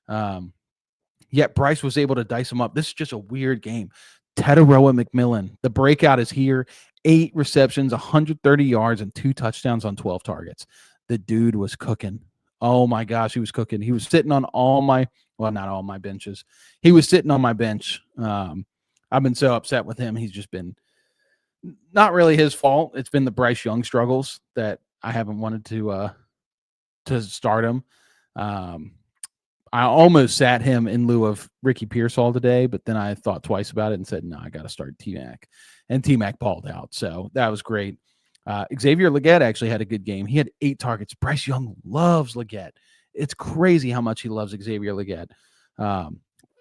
Yet Bryce was able to dice them up. This is just a weird game. Tetaroa McMillan, the breakout is here. 8 receptions, 130 yards, and 2 touchdowns on 12 targets. The dude was cooking. Oh, my gosh, he was cooking. He was sitting on not all my benches. He was sitting on my bench. I've been so upset with him. He's just been not really his fault. It's been the Bryce Young struggles that I haven't wanted to start him. I almost sat him in lieu of Ricky Pearsall today, but then I thought twice about it and said, no, I got to start T-Mac. And T-Mac balled out, so that was great. Xavier Legette actually had a good game. He had 8 targets. Bryce Young loves Legette. It's crazy how much he loves Xavier Legette.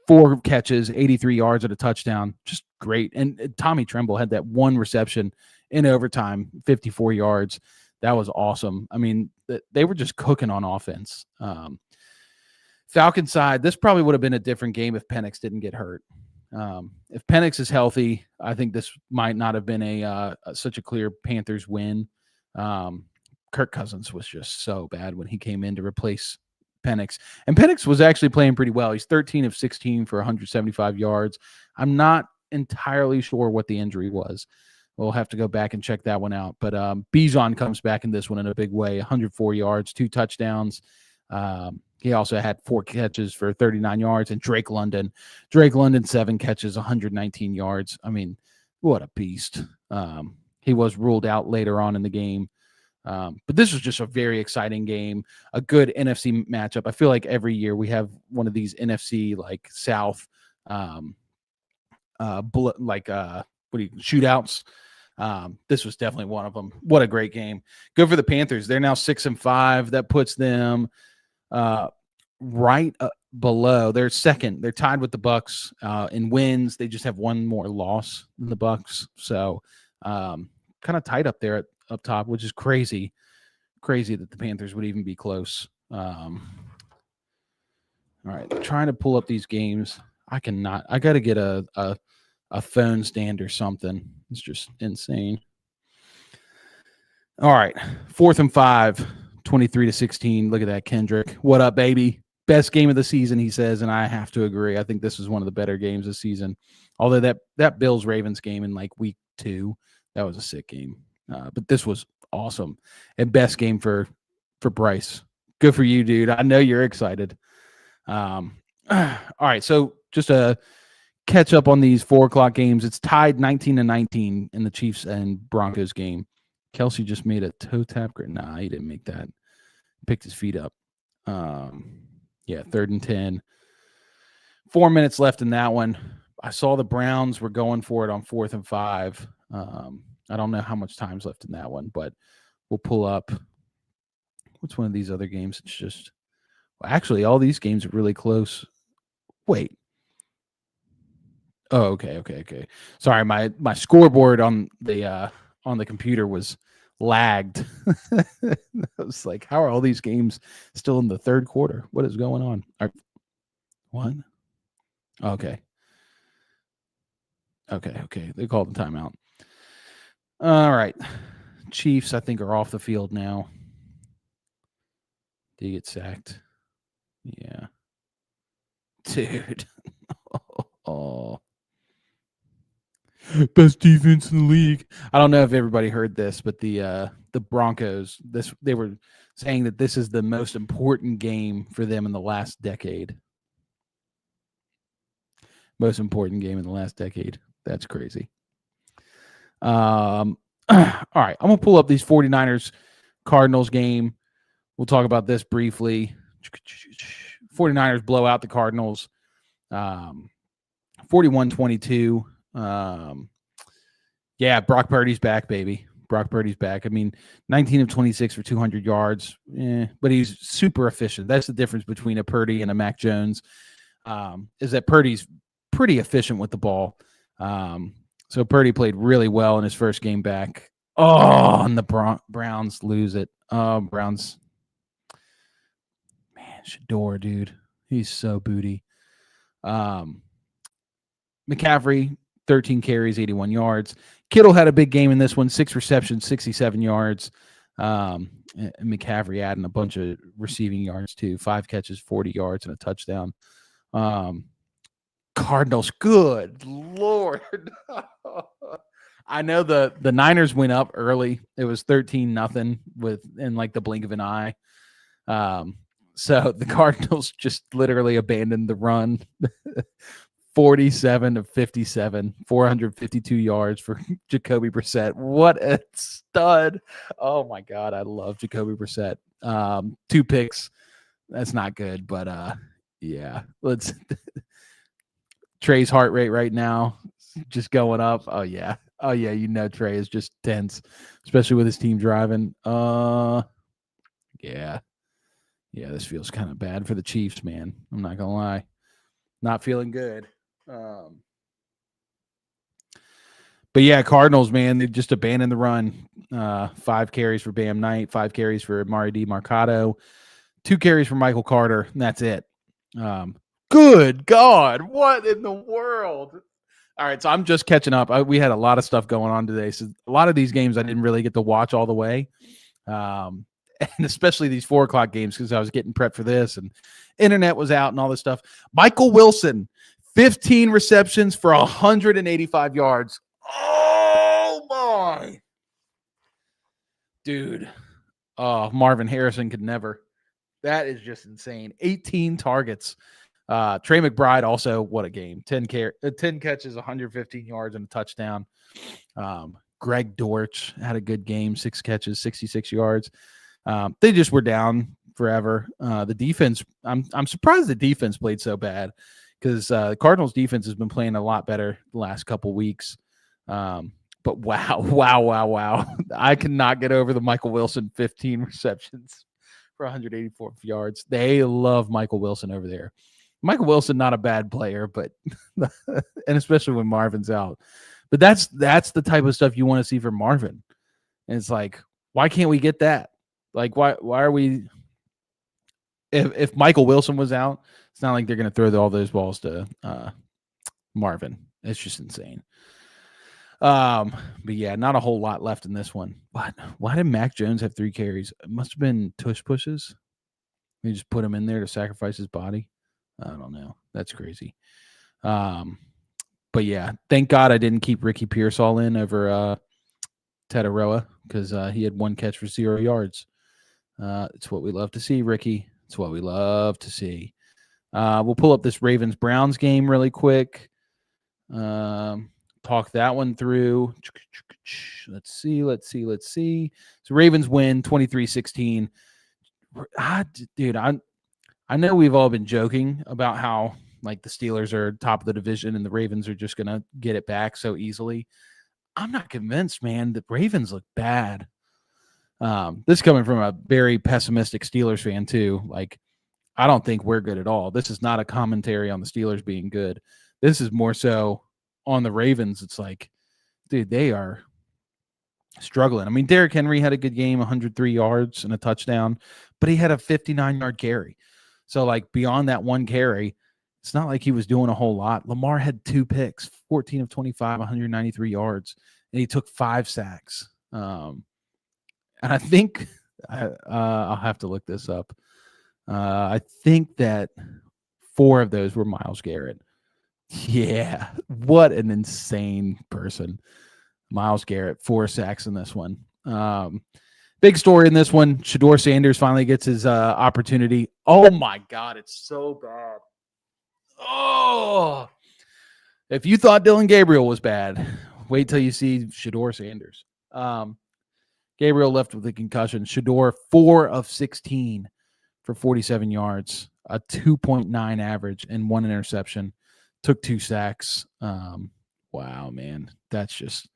4 catches, 83 yards and a touchdown. Just great. And Tommy Tremble had that 1 reception in overtime, 54 yards. That was awesome. I mean, they were just cooking on offense. Falcon side, this probably would have been a different game if Penix didn't get hurt. If Penix is healthy, I think this might not have been such a clear Panthers win. Kirk Cousins was just so bad when he came in to replace Penix. And Penix was actually playing pretty well. He's 13 of 16 for 175 yards. I'm not entirely sure what the injury was. We'll have to go back and check that one out. But Bijan comes back in this one in a big way, 104 yards, 2 touchdowns. He also had 4 catches for 39 yards. And Drake London, 7 catches, 119 yards. I mean, what a beast. He was ruled out later on in the game. But this was just a very exciting game, a good NFC matchup. I feel like every year we have one of these NFC South shootouts. This was definitely one of them. What a great game. Good for the Panthers. They're now 6-5. That puts them right below. They're second. They're tied with the Bucks in wins. They just have 1 more loss than the Bucks. So kind of tight up there up top, which is crazy that the Panthers would even be close. All right, trying to pull up these games. I cannot. I got to get a phone stand or something. It's just insane. All right, 4th and 5, 23-16. Look at that, Kendrick. What up, baby? Best game of the season, he says, and I have to agree. I think this was one of the better games this season. Although that Bills Ravens game in like week 2, that was a sick game. But this was awesome. And best game for Bryce. Good for you, dude. I know you're excited. All right, so just a catch up on these 4:00 games. It's tied 19-19 in the Chiefs and Broncos game. Kelsey just made a toe tap. Nah, he didn't make that. Picked his feet up. Yeah, 3rd and 10. 4 minutes left in that one. I saw the Browns were going for it on 4th and 5. I don't know how much time's left in that one, but we'll pull up. What's one of these other games? It's just, well, actually, all these games are really close. Wait. Oh, okay. Sorry, my scoreboard on the computer was lagged. I was like, how are all these games still in the third quarter? What is going on? What? Okay. They called the timeout. All right. Chiefs, I think, are off the field now. Did he get sacked? Yeah. Dude. Oh. Best defense in the league. I don't know if everybody heard this, but the Broncos, they were saying that this is the most important game for them in the last decade. Most important game in the last decade. That's crazy. All right, I'm going to pull up these 49ers Cardinals game. We'll talk about this briefly. 49ers blow out the Cardinals 41-22. Yeah, Brock Purdy's back, baby. Brock Purdy's back. I mean, 19 of 26 for 200 yards, but he's super efficient. That's the difference between a Purdy and a Mac Jones, is that Purdy's pretty efficient with the ball. So Purdy played really well in his first game back. Oh, and the Browns lose it. Browns. Man, Shador, dude. He's so booty. McCaffrey, 13 carries, 81 yards. Kittle had a big game in this one, 6 receptions, 67 yards. And McCaffrey adding a bunch of receiving yards too, 5 catches, 40 yards, and a touchdown. Cardinals, good Lord. I know the Niners went up early. It was 13-0 in like the blink of an eye. So the Cardinals just literally abandoned the run. 47 of 57, 452 yards for Jacoby Brissett. What a stud. Oh my God, I love Jacoby Brissett. 2 picks. That's not good, but yeah. Let's Trey's heart rate right now just going up. Oh yeah, you know Trey is just tense, especially with his team driving. Yeah, this feels kind of bad for the Chiefs, man. I'm not gonna lie. Not feeling good. But yeah, Cardinals, man, they just abandoned the run. 5 carries for Bam Knight, 5 carries for Amari DiMarcado, 2 carries for Michael Carter, and that's it. Good God, what in the world? All right, so I'm just catching up. We had a lot of stuff going on today, so a lot of these games I didn't really get to watch all the way, and especially these 4:00 games because I was getting prepped for this, and internet was out and all this stuff. Michael Wilson, 15 receptions for 185 yards. Oh, my. Dude. Oh, Marvin Harrison could never. That is just insane. 18 targets. Trey McBride also, what a game. 10 catches, 115 yards, and a touchdown. Greg Dortch had a good game, 6 catches, 66 yards. They just were down forever. The defense, I'm surprised the defense played so bad because the Cardinals defense has been playing a lot better the last couple weeks. But wow. I cannot get over the Michael Wilson 15 receptions for 184 yards. They love Michael Wilson over there. Michael Wilson, not a bad player, but and especially when Marvin's out. But that's the type of stuff you want to see from Marvin. And it's like, why can't we get that? Like, why are we? If Michael Wilson was out, it's not like they're going to throw all those balls to Marvin. It's just insane. But yeah, not a whole lot left in this one. But why did Mac Jones have 3 carries? It must have been tush pushes. They just put him in there to sacrifice his body. I don't know. That's crazy. But yeah, thank God I didn't keep Ricky Pearsall in over Tataroa because he had 1 catch for 0 yards. It's what we love to see, Ricky. It's what we love to see. We'll pull up this Ravens-Browns game really quick. Talk that one through. Let's see. So Ravens win 23-16. Dude, I know we've all been joking about how like the Steelers are top of the division and the Ravens are just going to get it back so easily. I'm not convinced, man. The Ravens look bad. This is coming from a very pessimistic Steelers fan too. Like, I don't think we're good at all. This is not a commentary on the Steelers being good. This is more so on the Ravens. It's like, dude, they are struggling. I mean, Derrick Henry had a good game, 103 yards and a touchdown, but he had a 59-yard carry. So, like, beyond that 1 carry, it's not like he was doing a whole lot. Lamar had 2 picks, 14 of 25, 193 yards, and he took 5 sacks. And I think I'll have to look this up. I think that 4 of those were Myles Garrett. Yeah, what an insane person. Myles Garrett, 4 sacks in this one. Big story in this one. Shedeur Sanders finally gets his opportunity. Oh, my God, it's so bad. Oh, if you thought Dylan Gabriel was bad, wait till you see Shedeur Sanders. Gabriel left with a concussion. Shedeur, 4 of 16 for 47 yards, a 2.9 average, and 1 interception. Took 2 sacks. Wow, man. That's just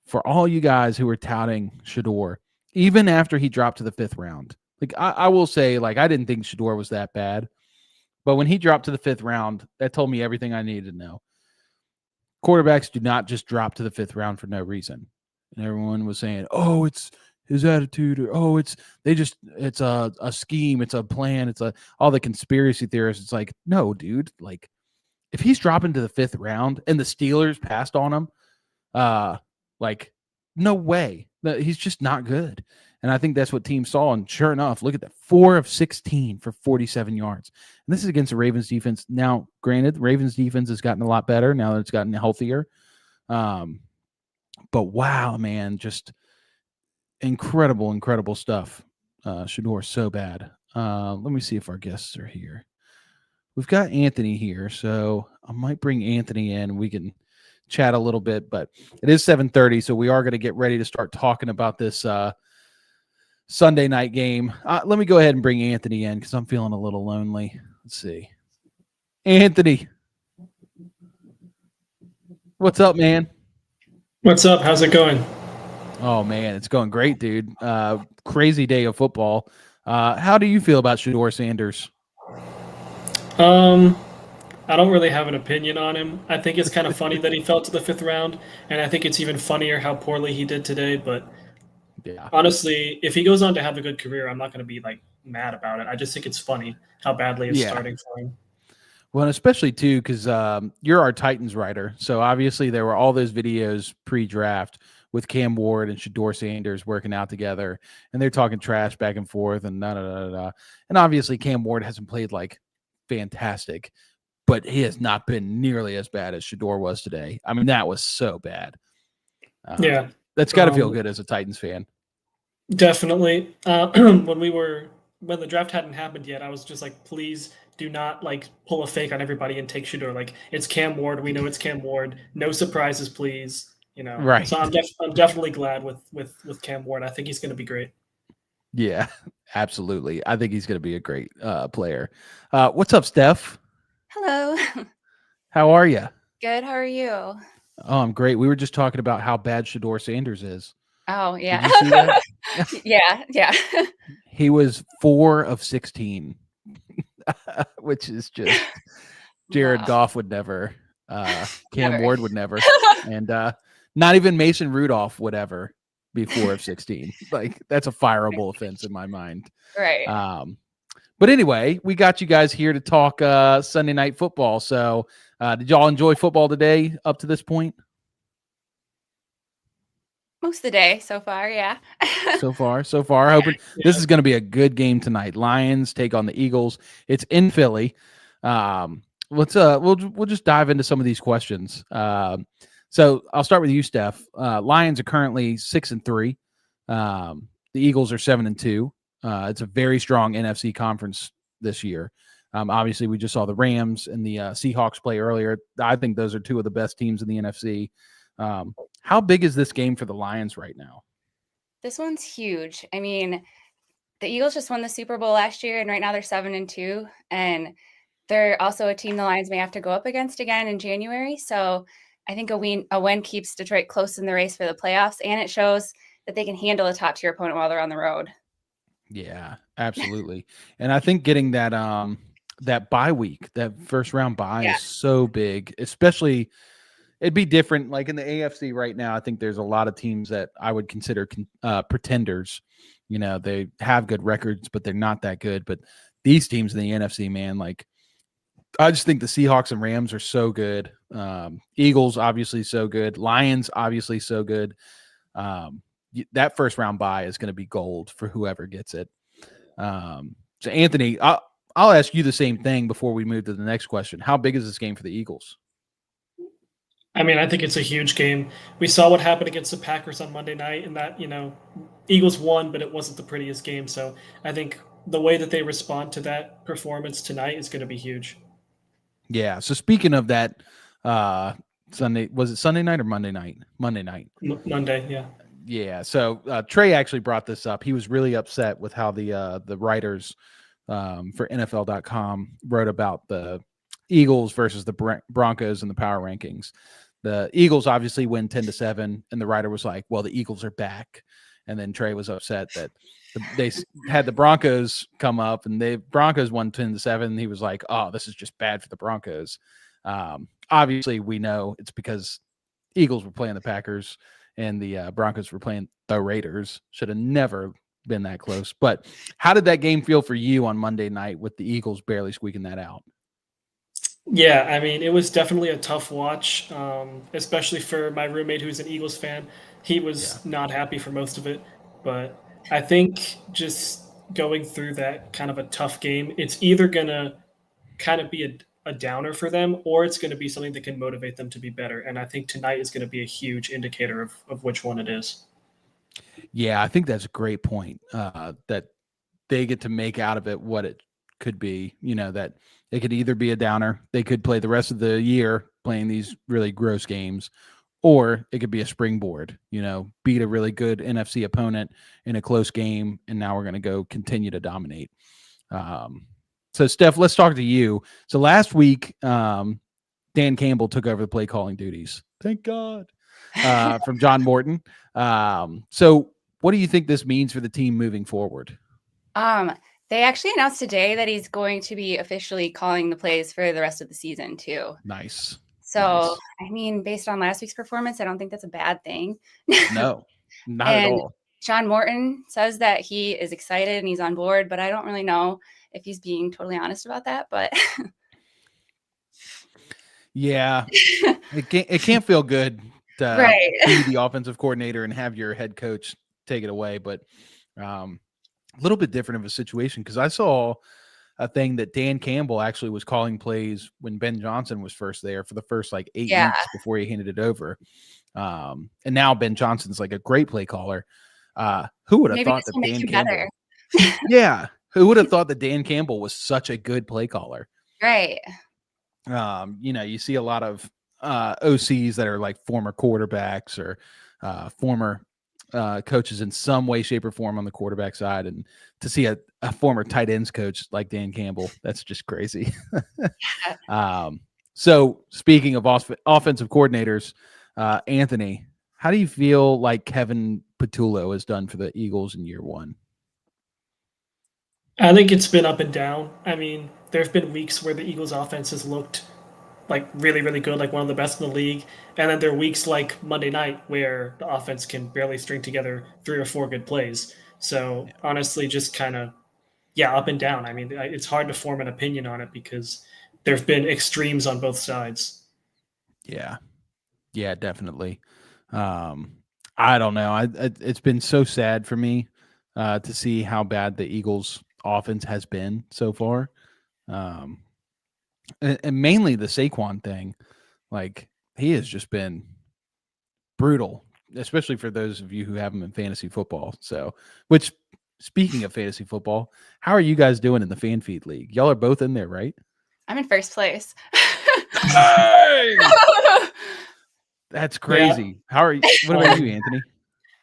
for all you guys who are touting Shedeur, even after he dropped to the 5th round. Like, I will say, like, I didn't think Shedeur was that bad. But when he dropped to the 5th round, that told me everything I needed to know. Quarterbacks do not just drop to the 5th round for no reason. And everyone was saying, oh, it's his attitude, or oh, it's a scheme, it's a plan, it's all the conspiracy theorists. It's like, no, dude, like if he's dropping to the 5th round and the Steelers passed on him, like no way. He's just not good. And I think that's what teams saw. And sure enough, look at that, 4 of 16 for 47 yards. And this is against the Ravens defense. Now, granted, the Ravens defense has gotten a lot better now that it's gotten healthier. But wow, man, just incredible stuff. Shedeur, so bad. Let me see if our guests are here. We've got Anthony here, so I might bring Anthony in. We can chat a little bit, but it is 7:30, so we are going to get ready to start talking about this Sunday night game. Let me go ahead and bring Anthony in because I'm feeling a little lonely. Let's see. Anthony, what's up, man?
What's up? How's it going?
Oh, man, it's going great, dude. Crazy day of football. How do you feel about Shedeur Sanders?
I don't really have an opinion on him. I think it's kind of funny that he fell to the 5th round, and I think it's even funnier how poorly he did today. But
yeah,
honestly, if he goes on to have a good career, I'm not going to be like mad about it. I just think it's funny how badly it's starting for him.
Well, and especially too because you're our Titans writer, so obviously there were all those videos pre-draft with Cam Ward and Shedeur Sanders working out together, and they're talking trash back and forth, and and obviously Cam Ward hasn't played like fantastic, but he has not been nearly as bad as Shedeur was today. I mean, that was so bad.
Yeah,
that's got to feel good as a Titans fan.
Definitely. When the draft hadn't happened yet, I was just like, please do not like pull a fake on everybody and take Shedeur. Like, it's Cam Ward. We know it's Cam Ward. No surprises, please. You know.
Right.
So I'm definitely glad with Cam Ward. I think he's going to be great.
Yeah, absolutely. I think he's going to be a great player. What's up, Steph?
Hello.
How are you?
Good. How are you?
Oh, I'm great. We were just talking about how bad Shedeur Sanders is.
Oh, yeah.
Did you see that?
Yeah.
He was 4 of 16, which is just Jared Goff would never, Cam Ward would never, and not even Mason Rudolph would ever be 4 of 16. Like, that's a fireable offense in my mind.
Right.
But anyway, we got you guys here to talk Sunday night football. So did y'all enjoy football today up to this point?
Most of the day so far, yeah.
So far. Hoping this
Yeah.
is going to be a good game tonight. Lions take on the Eagles. It's in Philly. We'll just dive into some of these questions. So I'll start with you, Steph. Lions are currently 6-3. The Eagles are 7-2. It's a very strong NFC conference this year. Obviously, we just saw the Rams and the Seahawks play earlier. I think those are two of the best teams in the NFC. How big is this game for the Lions right now?
This one's huge. I mean, the Eagles just won the Super Bowl last year, and right now they're 7-2. And they're also a team the Lions may have to go up against again in January. So I think a win keeps Detroit close in the race for the playoffs, and it shows that they can handle a top tier opponent while they're on the road.
Yeah, absolutely. And I think getting that bye week, that first round bye
Yeah.
is so big, especially it'd be different. Like in the AFC right now, I think there's a lot of teams that I would consider pretenders. You know, they have good records, but they're not that good. But these teams in the NFC, man, like I just think the Seahawks and Rams are so good. Eagles, obviously, so good. Lions, obviously, so good. That first round bye is going to be gold for whoever gets it. So, Anthony, I'll ask you the same thing before we move to the next question. How big is this game for the Eagles?
I mean, I think it's a huge game. We saw what happened against the Packers on Monday night, and that, Eagles won, but it wasn't the prettiest game. So I think the way that they respond to that performance tonight is going to be huge.
Yeah. So speaking of that, Sunday, was it Sunday night or Monday night? Monday night.
Monday, yeah.
Yeah. So Trey actually brought this up. He was really upset with how the writers for NFL.com wrote about the Eagles versus the Broncos in the power rankings. The Eagles obviously win 10-7, and the writer was like, "Well, the Eagles are back." And then Trey was upset that they had the Broncos come up, and the Broncos won 10-7. And he was like, "Oh, this is just bad for the Broncos." Obviously, we know it's because Eagles were playing the Packers and the Broncos were playing the Raiders. Should have never been that close. But how did that game feel for you on Monday night with the Eagles barely squeaking that out?
Yeah, I mean, it was definitely a tough watch, especially for my roommate who's an Eagles fan. He
Yeah.
was not happy for most of it, but I think just going through that kind of a tough game, it's either gonna kind of be a downer for them, or it's gonna be something that can motivate them to be better. And I think tonight is gonna be a huge indicator of which one it is.
Yeah, I think that's a great point. That they get to make out of it what it could be. You know, that it could either be a downer, they could play the rest of the year playing these really gross games, or it could be a springboard, beat a really good NFC opponent in a close game, and now we're going to go continue to dominate. So, Steph, let's talk to you. So last week, Dan Campbell took over the play calling duties. Thank God. From John Morton. So what do you think this means for the team moving forward?
They actually announced today that he's going to be officially calling the plays for the rest of the season too.
Nice.
So,
nice.
I mean, based on last week's performance, I don't think that's a bad thing.
No, not
And
at all.
John Morton says that he is excited and he's on board, but I don't really know if he's being totally honest about that. But
yeah, it can't feel good to
right.
be the offensive coordinator and have your head coach take it away. But a little bit different of a situation, because I saw a thing that Dan Campbell actually was calling plays when Ben Johnson was first there for the first like 8
Yeah.
weeks before he handed it over. And now Ben Johnson's like a great play caller. Who would have
Maybe
thought
this
that
will make
Dan
him
Campbell?
better.
Yeah, who would have thought that Dan Campbell was such a good play caller?
Right.
You see a lot of OCs that are like former quarterbacks or former coaches in some way, shape, or form on the quarterback side, and to see a former tight ends coach like Dan Campbell, that's just crazy. So speaking of offensive coordinators, Anthony, how do you feel like Kevin Patullo has done for the Eagles in year one?
I think it's been up and down. I mean, there have been weeks where the Eagles' offense has looked like really, really good, like one of the best in the league. And then there are weeks like Monday night where the offense can barely string together 3 or 4 good plays. So honestly, just kind of, yeah, up and down. I mean, it's hard to form an opinion on it because there have been extremes on both sides.
Yeah, definitely. I don't know. It's been so sad for me to see how bad the Eagles' offense has been so far, um, and mainly the Saquon thing. Like he has just been brutal, especially for those of you who have him in fantasy football. So, which speaking of fantasy football, how are you guys doing in the Fan Feed League? Y'all are both in there, right?
I'm in first place.
Hey! That's
Yeah.
crazy. How are you? What about you, Anthony?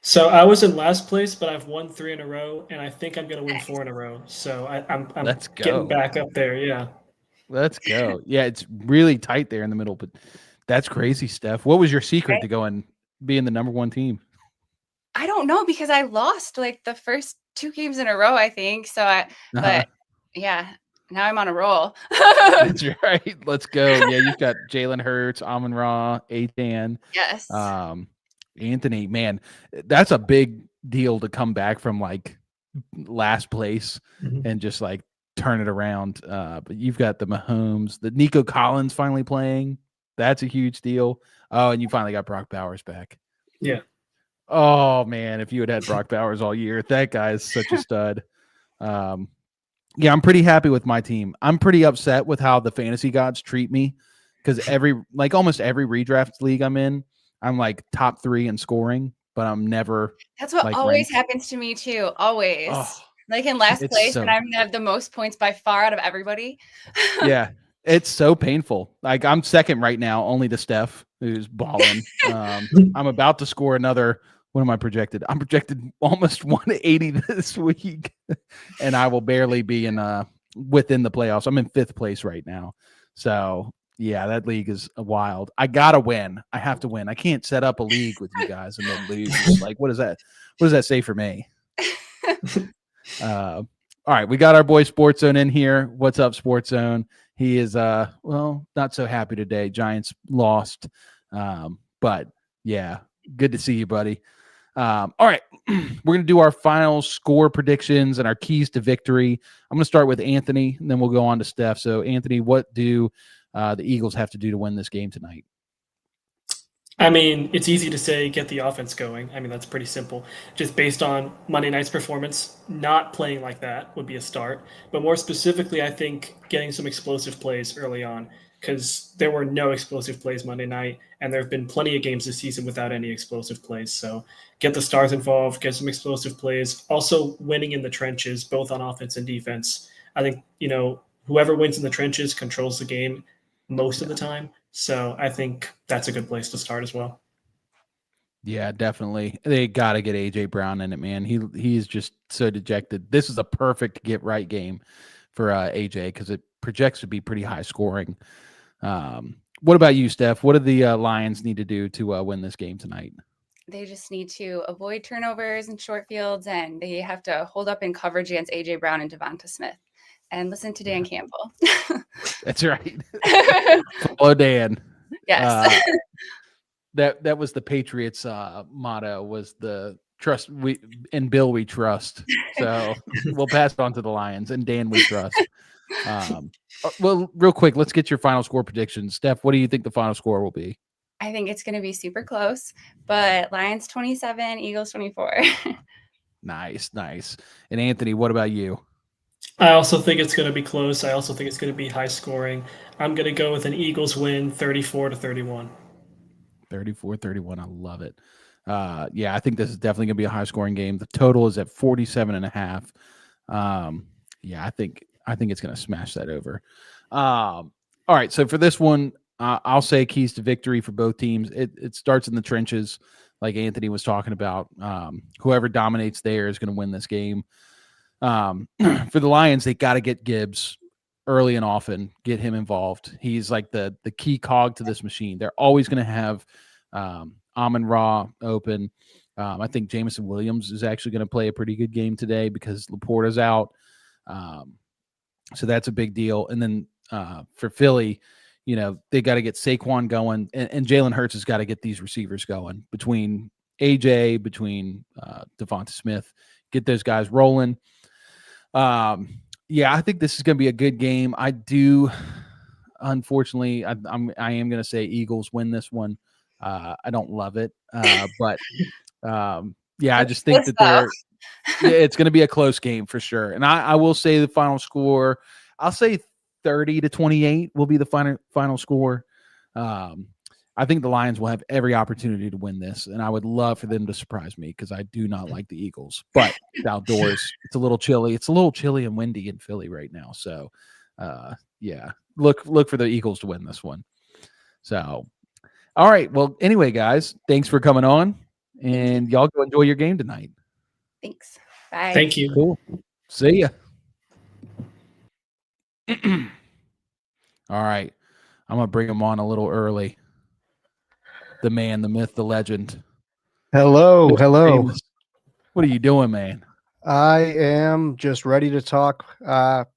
So I was in last place, but I've won 3 in a row, and I think I'm going to win
Nice.
4 in a row. So I'm
Let's
getting
go.
back up there. Yeah.
Let's go. Yeah, it's really tight there in the middle, but that's crazy, Steph. What was your secret to going being the number one team?
I don't know because I lost like the first 2 games in a row, I think. So but yeah, now I'm on a roll.
That's right. Let's go. Yeah, you've got Jalen Hurts, Amon Ra, Atan.
Yes.
Anthony, man, that's a big deal to come back from like last place and just like turn it around. But you've got the Mahomes, the Nico Collins finally playing. That's a huge deal. Oh, and you finally got Brock Bowers back.
Yeah.
Oh man, if you had Brock Bowers all year, that guy is such a stud. Yeah, I'm pretty happy with my team. I'm pretty upset with how the fantasy gods treat me because almost every redraft league I'm in, I'm like top 3 in scoring, but I'm never.
That's what
like
always
ranked.
happens to me too. Always.
Oh,
Like in last
it's
place,
so
and I'm gonna have the most points by far out of everybody.
yeah, it's so painful. Like I'm second right now, only to Steph, who's balling. I'm about to score another. What am I projected? I'm projected almost 180 this week, and I will barely be in within the playoffs. I'm in 5th place right now. So yeah, that league is wild. I gotta win. I have to win. I can't set up a league with you guys and then lose. Like, what does that say for me? All right, we got our boy Sports Zone in here. What's up, Sports Zone? He is not so happy today. Giants lost. But yeah, good to see you, buddy. All right, we're gonna do our final score predictions and our keys to victory. I'm gonna start with Anthony, and then we'll go on to Steph. So, Anthony, what do the Eagles have to do to win this game tonight?
I mean, it's easy to say get the offense going. I mean, that's pretty simple. Just based on Monday night's performance, not playing like that would be a start. But more specifically, I think getting some explosive plays early on because there were no explosive plays Monday night, and there have been plenty of games this season without any explosive plays. So get the stars involved, get some explosive plays. Also, winning in the trenches, both on offense and defense. I think, whoever wins in the trenches controls the game most of the time. So I think that's a good place to start as well.
Yeah, definitely. They got to get AJ Brown in it, man. He's just so dejected. This is a perfect get right game for AJ because it projects to be pretty high scoring. What about you, Steph? What do the Lions need to do to win this game tonight?
They just need to avoid turnovers and short fields, and they have to hold up in coverage against AJ Brown and Devonta Smith. And listen to Dan Campbell.
That's right. Follow Dan.
Yes.
That was the Patriots' motto, was the trust we in Bill we trust. So we'll pass it on to the Lions, and Dan we trust. Well, real quick, let's get your final score predictions. Steph, what do you think the final score will be?
I think it's going to be super close, but Lions 27, Eagles 24.
Nice. And Anthony, what about you?
I also think it's going to be close. I also think it's going to be high scoring. I'm going to go with an Eagles win 34-31.
34-31. I love it. Yeah, I think this is definitely going to be a high scoring game. The total is at 47.5. Yeah, I think it's going to smash that over. All right. So for this one, I'll say keys to victory for both teams. It starts in the trenches, like Anthony was talking about. Whoever dominates there is going to win this game. For the Lions, they got to get Gibbs early and often, get him involved. He's like the key cog to this machine. They're always going to have Amon Ra open. I think Jameson Williams is actually going to play a pretty good game today because Laporta's out. So that's a big deal. And then for Philly, they got to get Saquon going, and Jalen Hurts has got to get these receivers going between AJ, between Devonta Smith, get those guys rolling. Yeah, I think this is going to be a good game. I do, unfortunately, I am going to say Eagles win this one. I don't love it, but I just think that it's going to be a close game for sure. And I will say the final score, I'll say 30-28 will be the final score. I think the Lions will have every opportunity to win this, and I would love for them to surprise me because I do not like the Eagles. But it's outdoors. It's a little chilly. It's a little chilly and windy in Philly right now. So, look for the Eagles to win this one. So, all right. Well, anyway, guys, thanks for coming on, and y'all go enjoy your game tonight.
Thanks. Bye.
Thank you.
Cool. See ya. All right. I'm going to bring him on a little early. The man, the myth, the legend.
Hello.
Famous. What are you doing, man?
I am just ready to talk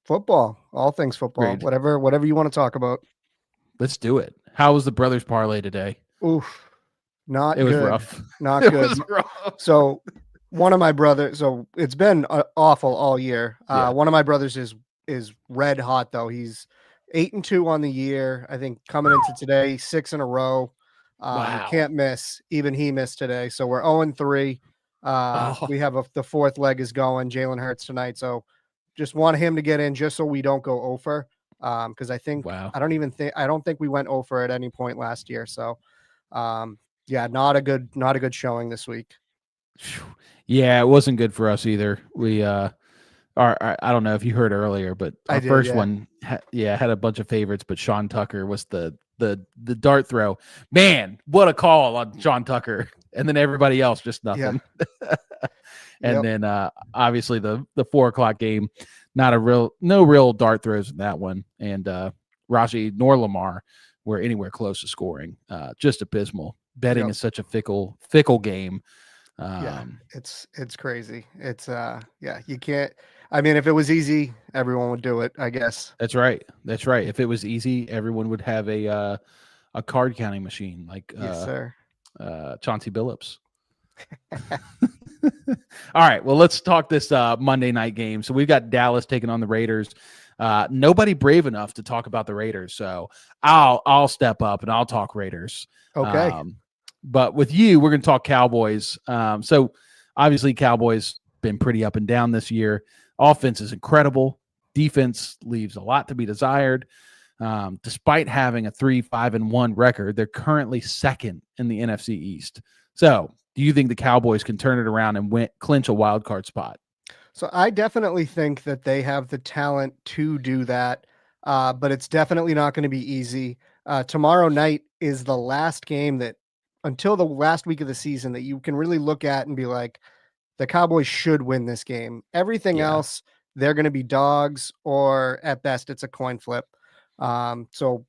football, all things football,
Great.
whatever you want to talk about.
Let's do it. How was the Brothers Parlay today?
Oof, not
It was
good.
rough.
Not
It
good.
was rough.
So one of my brothers, so it's been awful all year.
Yeah.
One of my brothers is red hot though. He's 8-2 on the year. I think coming into today, 6 in a row.
Wow.
Can't miss. Even he missed today. So we're 0-3. We have the fourth leg is going. Jalen Hurts tonight. So just want him to get in just so we don't go over. Because I think I don't think we went over at any point last year. So not a good showing this week.
Yeah, it wasn't good for us either. We I don't know if you heard earlier, but our first one had a bunch of favorites, but Sean Tucker was the dart throw. Man, what a call on Sean Tucker. And then everybody else just nothing. Yeah. And then obviously the 4:00 game, no real dart throws in that one. And Rashi nor Lamar were anywhere close to scoring. Just abysmal. Betting is such a fickle game.
It's crazy. It's you can't. I mean, if it was easy, everyone would do it, I guess.
That's right. If it was easy, everyone would have a card counting machine like
yes, sir.
Chauncey Billups. All right, well, let's talk this Monday night game. So we've got Dallas taking on the Raiders. Nobody brave enough to talk about the Raiders, so I'll step up and I'll talk Raiders.
Okay.
But with you, we're going to talk Cowboys. So obviously, Cowboys been pretty up and down this year. Offense is incredible. Defense leaves a lot to be desired. Despite having a 3-5-1 record, they're currently second in the NFC East. So, do you think the Cowboys can turn it around and clinch a wild card spot?
So, I definitely think that they have the talent to do that, but it's definitely not going to be easy. Tomorrow night is the last game that, until the last week of the season, that you can really look at and be like, the Cowboys should win this game. Everything else, they're going to be dogs, or at best, it's a coin flip. So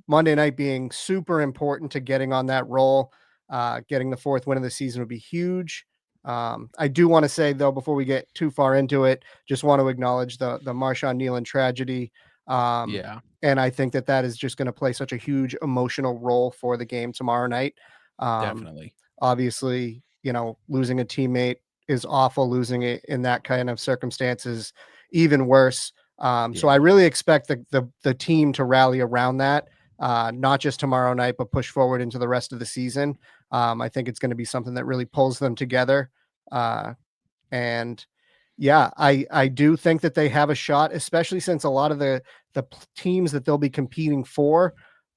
Monday night being super important to getting on that roll, getting the fourth win of the season would be huge. I do want to say, though, before we get too far into it, just want to acknowledge the Marshawn Nealon tragedy. And I think that is just going to play such a huge emotional role for the game tomorrow night.
Definitely.
Obviously, losing a teammate is awful. Losing it in that kind of circumstances, even worse. So I really expect the team to rally around that, not just tomorrow night, but push forward into the rest of the season. I think it's going to be something that really pulls them together. And I do think that they have a shot, especially since a lot of the teams that they'll be competing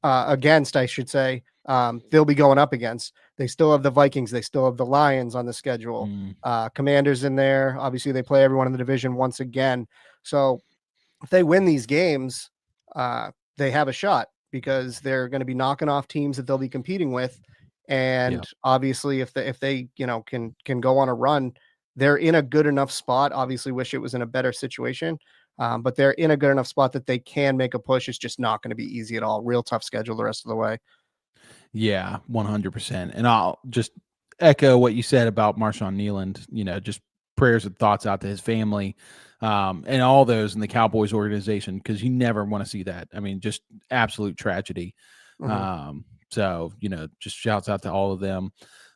against, I should say, they'll be going up against. They still have the Vikings. They still have the Lions on the schedule. Commanders in there. Obviously, they play everyone in the division once again. So if they win these games, they have a shot because they're going to be knocking off teams that they'll be competing with. And obviously, if they can go on a run, they're in a good enough spot. Obviously, wish it was in a better situation, but they're in a good enough spot that they can make a push. It's just not going to be easy at all. Real tough schedule the rest of the way.
Yeah, 100%. And I'll just echo what you said about Marshawn Nealon. Just prayers and thoughts out to his family and all those in the Cowboys organization, because you never want to see that. I mean, just absolute tragedy.
Mm-hmm.
So, just shouts out to all of them.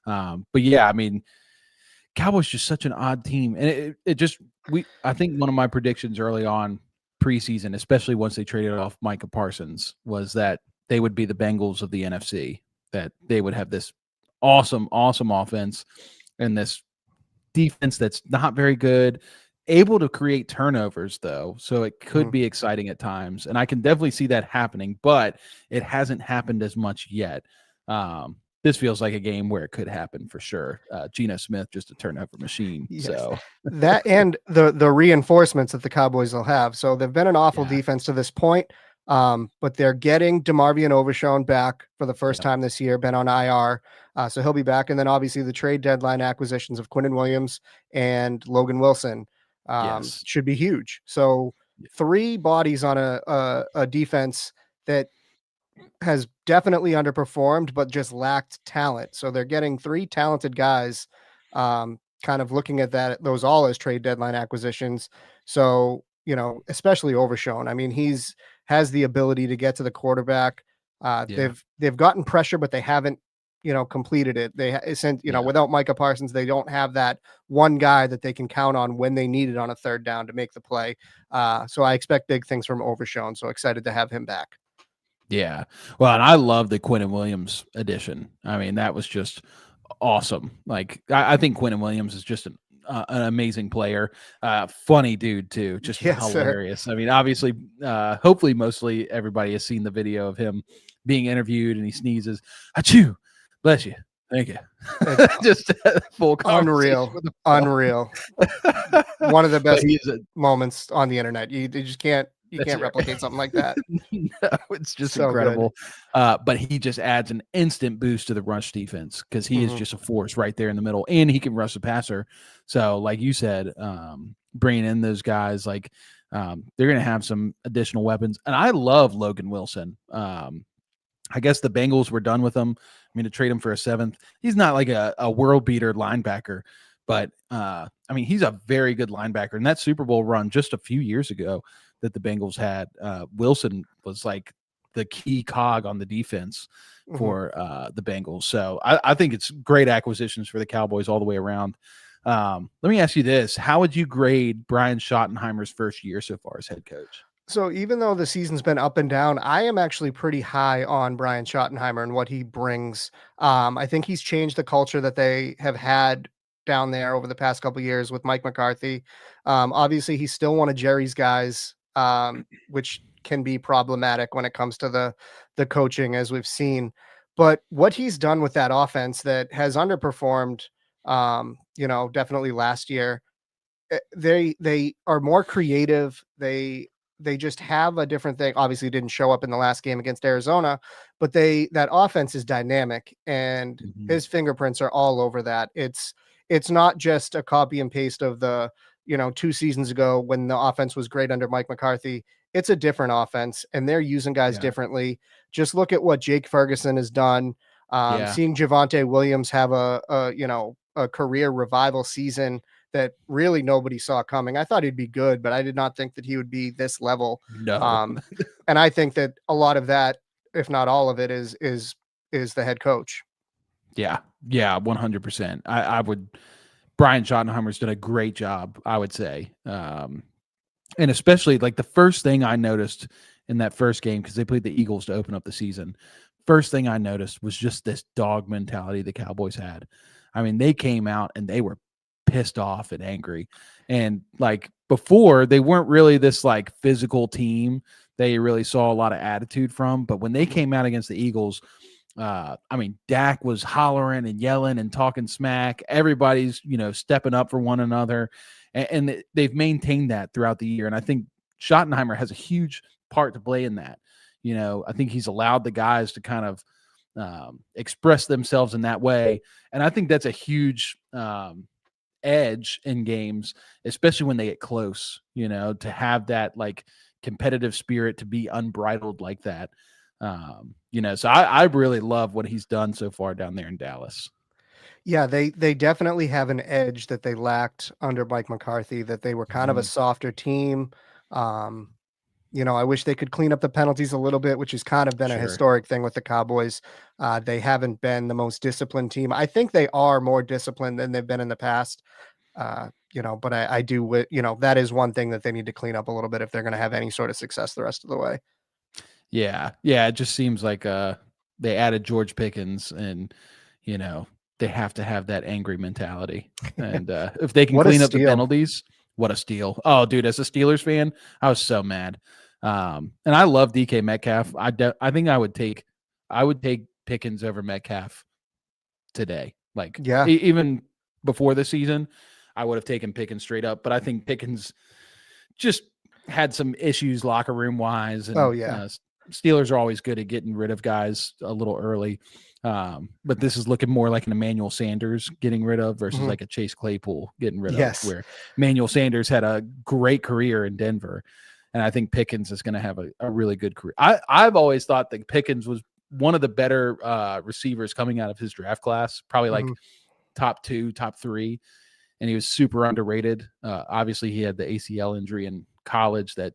But yeah, I mean, Cowboys just such an odd team. And I think one of my predictions early on preseason, especially once they traded off Micah Parsons, was that they would be the Bengals of the NFC, that they would have this awesome offense. in this defense that's not very good, able to create turnovers though. So it could be exciting at times. And I can definitely see that happening, but it hasn't happened as much yet. This feels like a game where it could happen for sure. Geno Smith, just a turnover machine.
Yes.
So
that and the reinforcements that the Cowboys will have. So they've been an awful defense to this point. But they're getting DeMarvion Overshown back for the first time this year, been on IR. So he'll be back. And then obviously the trade deadline acquisitions of Quinnen Williams and Logan Wilson should be huge. So 3 bodies on a defense that has definitely underperformed, but just lacked talent. So they're getting 3 talented guys, kind of looking at those all as trade deadline acquisitions. So, especially Overshown. I mean, has the ability to get to the quarterback. They've gotten pressure, but they haven't, completed it. Without Micah Parsons, they don't have that one guy that they can count on when they need it on a third down to make the play. So I expect big things from Overshown. So excited to have him back.
Yeah. Well, and I love the Quinnen Williams addition. I mean, that was just awesome. Like, I think Quinnen Williams is just an amazing player. Funny dude, too. Just hilarious. Sir. I mean, obviously, hopefully, mostly everybody has seen the video of him being interviewed and he sneezes. Achoo! Bless you. Thank you. Just full
unreal. One of the best moments on the internet. You just can't. You can't replicate something like that.
No, it's just so incredible. But he just adds an instant boost to the rush defense because he is just a force right there in the middle, and he can rush the passer. So, like you said, bringing in those guys, like they're going to have some additional weapons. And I love Logan Wilson. I guess the Bengals were done with him. I mean, to trade him for a 7th, he's not like a world beater linebacker, but I mean, he's a very good linebacker. And that Super Bowl run just a few years ago that the Bengals had, Wilson was like the key cog on the defense for the Bengals. So I think it's great acquisitions for the Cowboys all the way around. Let me ask you this. How would you grade Brian Schottenheimer's first year so far as head coach?
So even though the season's been up and down, I am actually pretty high on Brian Schottenheimer and what he brings. I think he's changed the culture that they have had down there over the past couple of years with Mike McCarthy. Obviously, he's still one of Jerry's guys, which can be problematic when it comes to the coaching, as we've seen. But what he's done with that offense that has underperformed, definitely last year, they are more creative. They just have a different thing. Obviously, didn't show up in the last game against Arizona, but that offense is dynamic, and his fingerprints are all over that. It's not just a copy and paste of the 2 seasons ago when the offense was great under Mike McCarthy. It's a different offense, and they're using guys differently. Just look at what Jake Ferguson has done. Seeing Javonte Williams have a career revival season that really nobody saw coming. I thought he'd be good, but I did not think that he would be this level.
No.
And I think that a lot of that, if not all of it, is the head coach.
Yeah. 100%. I would. Brian Schottenheimer's done a great job, I would say. And especially like the first thing I noticed in that first game, because they played the Eagles to open up the season. First thing I noticed was just this dog mentality the Cowboys had. I mean, they came out and they were pissed off and angry. And like before, they weren't really this like physical team they really saw a lot of attitude from. But when they came out against the Eagles, I mean, Dak was hollering and yelling and talking smack. Everybody's, stepping up for one another. And they've maintained that throughout the year. And I think Schottenheimer has a huge part to play in that. I think he's allowed the guys to kind of express themselves in that way. And I think that's a huge edge in games, especially when they get close, to have that like competitive spirit, to be unbridled like that. So I really love what he's done so far down there in Dallas.
Yeah, they definitely have an edge that they lacked under Mike McCarthy, that they were kind of a softer team. I wish they could clean up the penalties a little bit, which has kind of been a historic thing with the Cowboys. They haven't been the most disciplined team. I think they are more disciplined than they've been in the past. But I do, that is one thing that they need to clean up a little bit if they're going to have any sort of success the rest of the way.
Yeah. It just seems like they added George Pickens, and they have to have that angry mentality. And if they can
What a
clean up the
steal.
penalties, what a steal. Oh, dude, as a Steelers fan, I was so mad. And I love DK Metcalf. I think I would take Pickens over Metcalf today. Like
Yeah.
even before the season, I would have taken Pickens straight up. But I think Pickens just had some issues locker room wise. And
Oh, yeah.
Steelers are always good at getting rid of guys a little early. But this is looking more like an Emmanuel Sanders getting rid of versus like a Chase Claypool getting rid
Yes.
of, where Emmanuel Sanders had a great career in Denver. And I think Pickens is going to have a really good career. I've always thought that Pickens was one of the better receivers coming out of his draft class, probably like top 2, top 3. And he was super underrated. Obviously, he had the ACL injury in college that,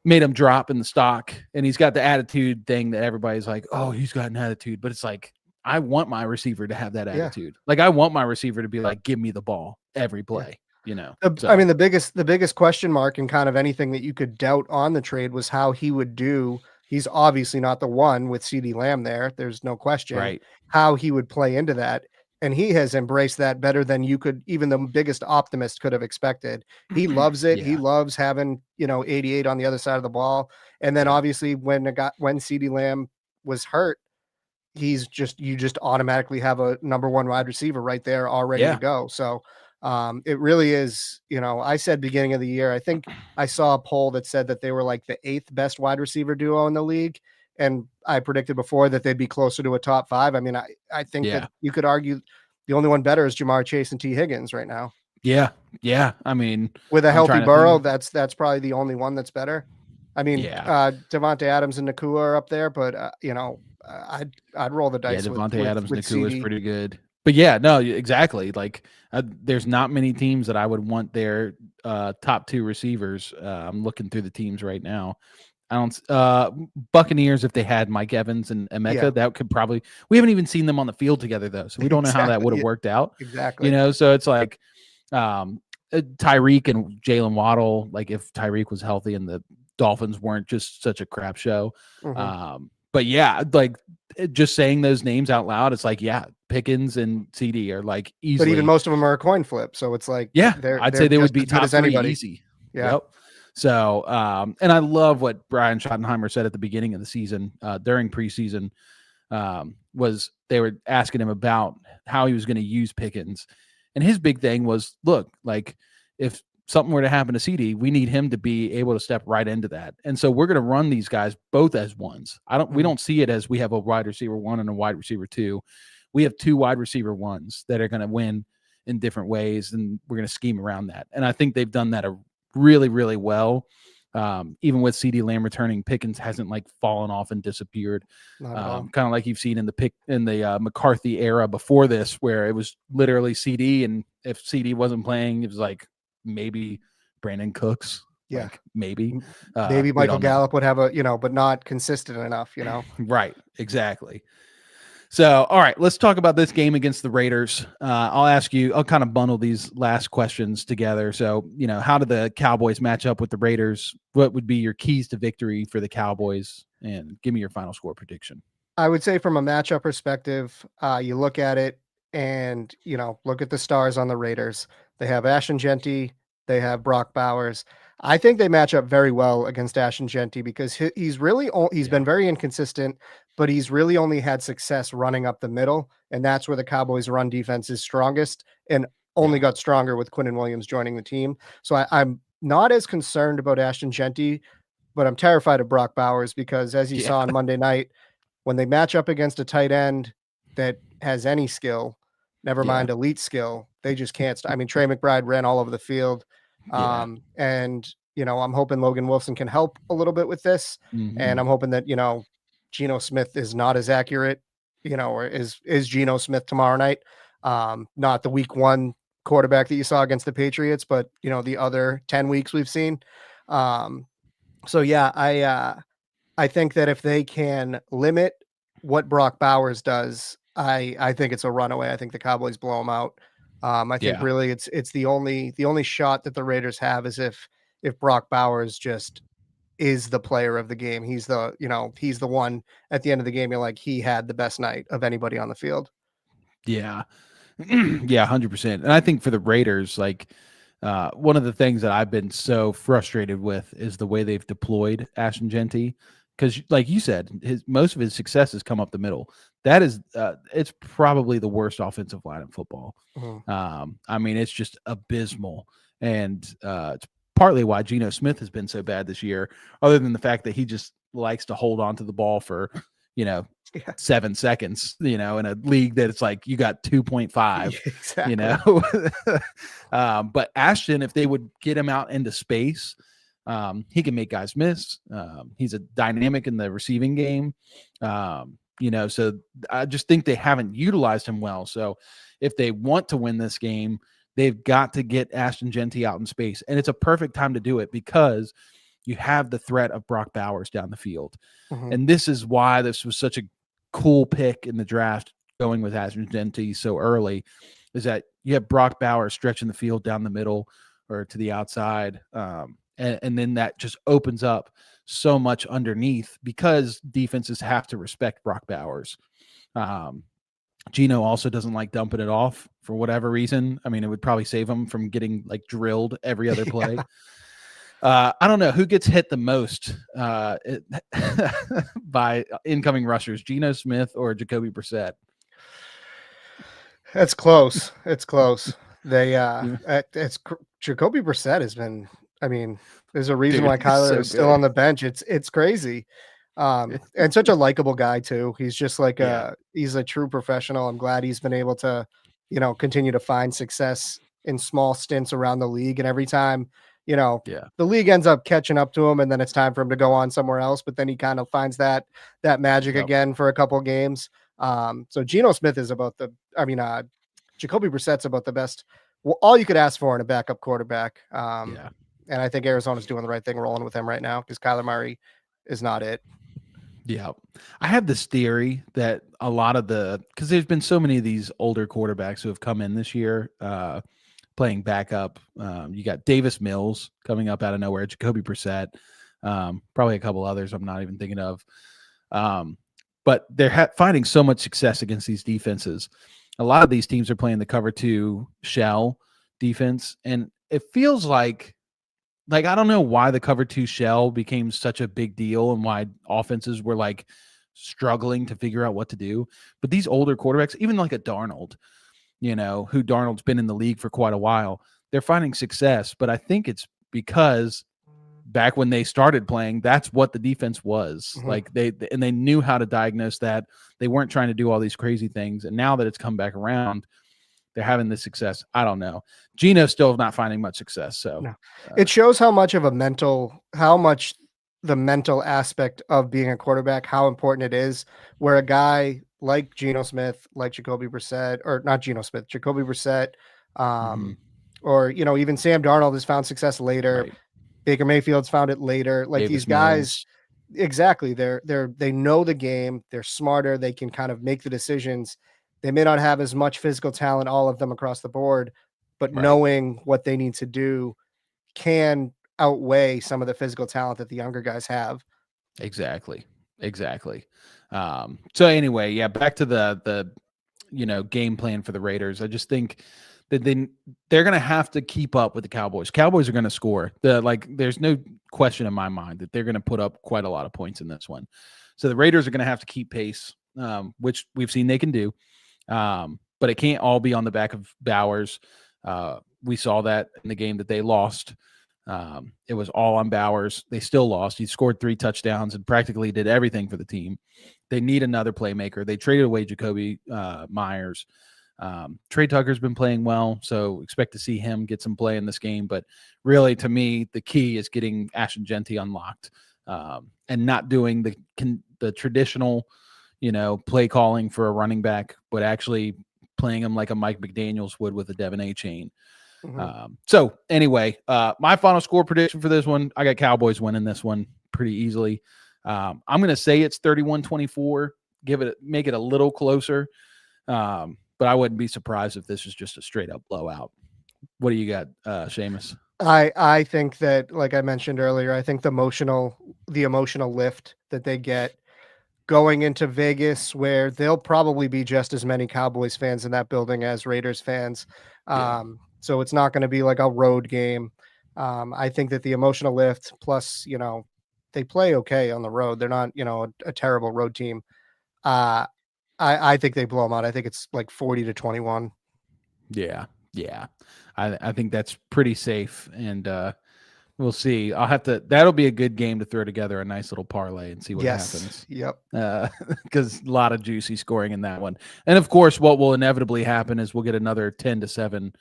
made him drop in the stock. And he's got the attitude thing that everybody's like, oh, he's got an attitude. But it's like, I want my receiver to have that attitude. Like, I want my receiver to be like, give me the ball every play,
I mean, the biggest question mark and kind of anything that you could doubt on the trade was how he would do. He's obviously not the one with CeeDee Lamb there. There's no question.
Right.
How he would play into that. And he has embraced that better than you could, even the biggest optimist could have expected. He loves it.
Yeah.
He loves having, 88 on the other side of the ball. And then obviously when CeeDee Lamb was hurt, you just automatically have a number 1 wide receiver right there all ready to go. So it really is, I said beginning of the year, I think I saw a poll that said that they were like the 8th best wide receiver duo in the league. And I predicted before that they'd be closer to a top 5. I mean, I think that you could argue the only one better is Jamar Chase and T Higgins right now.
Yeah. Yeah. I mean,
with a healthy Burrow, that's probably the only one that's better. I mean, Devontae Adams and Nakua are up there, but I'd roll the dice.
Yeah, Devontae Adams,
with
Nakua is pretty good. But yeah, no, exactly. Like there's not many teams that I would want their top 2 receivers. I'm looking through the teams right now. I don't Buccaneers, if they had Mike Evans and Emeka, that could probably, we haven't even seen them on the field together though. So we don't know how that would have worked out.
Exactly.
So it's like Tyreek and Jalen Waddle, like if Tyreek was healthy and the Dolphins weren't just such a crap show. But yeah, like just saying those names out loud, it's like, Pickens and CD are like easily.
But even most of them are a coin flip. So it's like,
I'd say they would be top 3 easy.
Yeah.
Yep. So, and I love what Brian Schottenheimer said at the beginning of the season, during preseason, was they were asking him about how he was going to use Pickens. And his big thing was, look, like if something were to happen to CD, we need him to be able to step right into that. And so we're going to run these guys both as ones. We don't see it as we have a wide receiver 1 and a wide receiver 2. We have 2 wide receiver 1s that are going to win in different ways. And we're going to scheme around that. And I think they've done that really, really well. Even with CeeDee Lamb returning, Pickens hasn't like fallen off and disappeared. Kind of like you've seen in the McCarthy era before this, where it was literally CD, and if CD wasn't playing, it was like maybe Brandon Cooks. Like maybe
Michael Gallup would have but not consistent enough.
Right, exactly. So, all right, let's talk about this game against the Raiders. I'll kind of bundle these last questions together. So, how do the Cowboys match up with the Raiders? What would be your keys to victory for the Cowboys? And give me your final score prediction.
I would say from a matchup perspective, you look at it and, look at the stars on the Raiders. They have Ashton Genty. They have Brock Bowers. I think they match up very well against Ashton Genty because he's been very inconsistent, but he's really only had success running up the middle. And that's where the Cowboys run defense is strongest and only got stronger with Quinnen Williams joining the team. So I'm not as concerned about Ashton Genty, but I'm terrified of Brock Bowers because as you saw on Monday night, when they match up against a tight end that has any skill, never mind elite skill, they just can't. I mean, Trey McBride ran all over the field. And I'm hoping Logan Wilson can help a little bit with this. And I'm hoping that, Geno Smith is not as accurate, or is Geno Smith tomorrow night. Not the week 1 quarterback that you saw against the Patriots, but the other 10 weeks we've seen. So yeah, I think that if they can limit what Brock Bowers does, I think it's a runaway. I think the Cowboys blow them out. I think really it's the only shot that the Raiders have is if Brock Bowers just is the player of the game. He's the, he's the one at the end of the game. You're like, he had the best night of anybody on the field.
Yeah. Yeah, 100%. And I think for the Raiders, like one of the things that I've been so frustrated with is the way they've deployed Ashton Genty. Because, like you said, most of his success has come up the middle. That is, it's probably the worst offensive line in football. I mean, it's just abysmal, and it's partly why Geno Smith has been so bad this year. Other than the fact that he just likes to hold on to the ball for, 7 seconds, in a league that it's like you got 2.5,
Exactly.
But Ashton, if they would get him out into space, he can make guys miss. He's a dynamic in the receiving game. So I just think they haven't utilized him well. So if they want to win this game, they've got to get Ashton Genty out in space. And it's a perfect time to do it because you have the threat of Brock Bowers down the field. And this is why this was such a cool pick in the draft, going with Ashton Genty so early, is that you have Brock Bowers stretching the field down the middle or to the outside. And then that just opens up so much underneath because defenses have to respect Brock Bowers. Geno also doesn't like dumping it off for whatever reason. I mean, it would probably save him from getting like drilled every other play. I don't know who gets hit the most by incoming rushers, Geno Smith or Jacoby Brissett.
That's close. It's close. Jacoby Brissett has been, I mean, there's a reason why Kyler is still on the bench. It's crazy. And such a likable guy too. He's just like he's a true professional. I'm glad he's been able to, continue to find success in small stints around the league. And every time, the league ends up catching up to him, and then it's time for him to go on somewhere else. But then he kind of finds that magic again for a couple of games. So Geno Smith is Jacoby Brissett's about the best. Well, all you could ask for in a backup quarterback. And I think Arizona's doing the right thing rolling with him right now because Kyler Murray is not it.
Yeah. I have this theory that a lot of because there's been so many of these older quarterbacks who have come in this year playing backup. You got Davis Mills coming up out of nowhere, Jacoby Brissett, probably a couple others I'm not even thinking of. But they're finding so much success against these defenses. A lot of these teams are playing the cover 2 shell defense, and it feels like I don't know why the cover 2 shell became such a big deal and why offenses were like struggling to figure out what to do. But these older quarterbacks, even like a Darnold, who Darnold's been in the league for quite a while, they're finding success. But I think it's because back when they started playing, that's what the defense was. Like they knew how to diagnose that. They weren't trying to do all these crazy things. And now that it's come back around, they're having this success. I don't know. Geno's still not finding much success. So
no. It shows how much the mental aspect of being a quarterback, how important it is, where a guy like Geno Smith, like Jacoby Brissett, or not Geno Smith, Jacoby Brissett, or, even Sam Darnold has found success later. Right. Baker Mayfield's found it later. Like Davis these guys, Mills. Exactly. They know the game. They're smarter. They can kind of make the decisions. They may not have as much physical talent, all of them across the board, but knowing what they need to do can outweigh some of the physical talent that the younger guys have.
Exactly. So anyway, back to the game plan for the Raiders. I just think that they're going to have to keep up with the Cowboys. Cowboys are going to score. There's no question in my mind that they're going to put up quite a lot of points in this one. So the Raiders are going to have to keep pace, which we've seen they can do. But it can't all be on the back of Bowers. We saw that in the game that they lost. It was all on Bowers. They still lost. He scored 3 touchdowns and practically did everything for the team. They need another playmaker. They traded away Jacoby Myers. Trey Tucker's been playing well, so expect to see him get some play in this game. But really, to me, the key is getting Ashton Genty unlocked and not doing the traditional, play calling for a running back, but actually playing him like a Mike McDaniels would with a Devin A. Chain. So anyway, my final score prediction for this one, I got Cowboys winning this one pretty easily. I'm going to say it's 31-24, make it a little closer. But I wouldn't be surprised if this is just a straight up blowout. What do you got, Seamus?
I think that, like I mentioned earlier, I think the emotional lift that they get going into Vegas, where there'll probably be just as many Cowboys fans in that building as Raiders fans.
Yeah.
So it's not going to be like a road game. I think that the emotional lift, plus, they play okay on the road. They're not, a terrible road team. I think they blow them out. I think it's like 40-21.
Yeah. Yeah. I think that's pretty safe. And we'll see. That'll be a good game to throw together a nice little parlay and see what happens.
Yep.
Because a lot of juicy scoring in that one. And of course, what will inevitably happen is we'll get another 10-7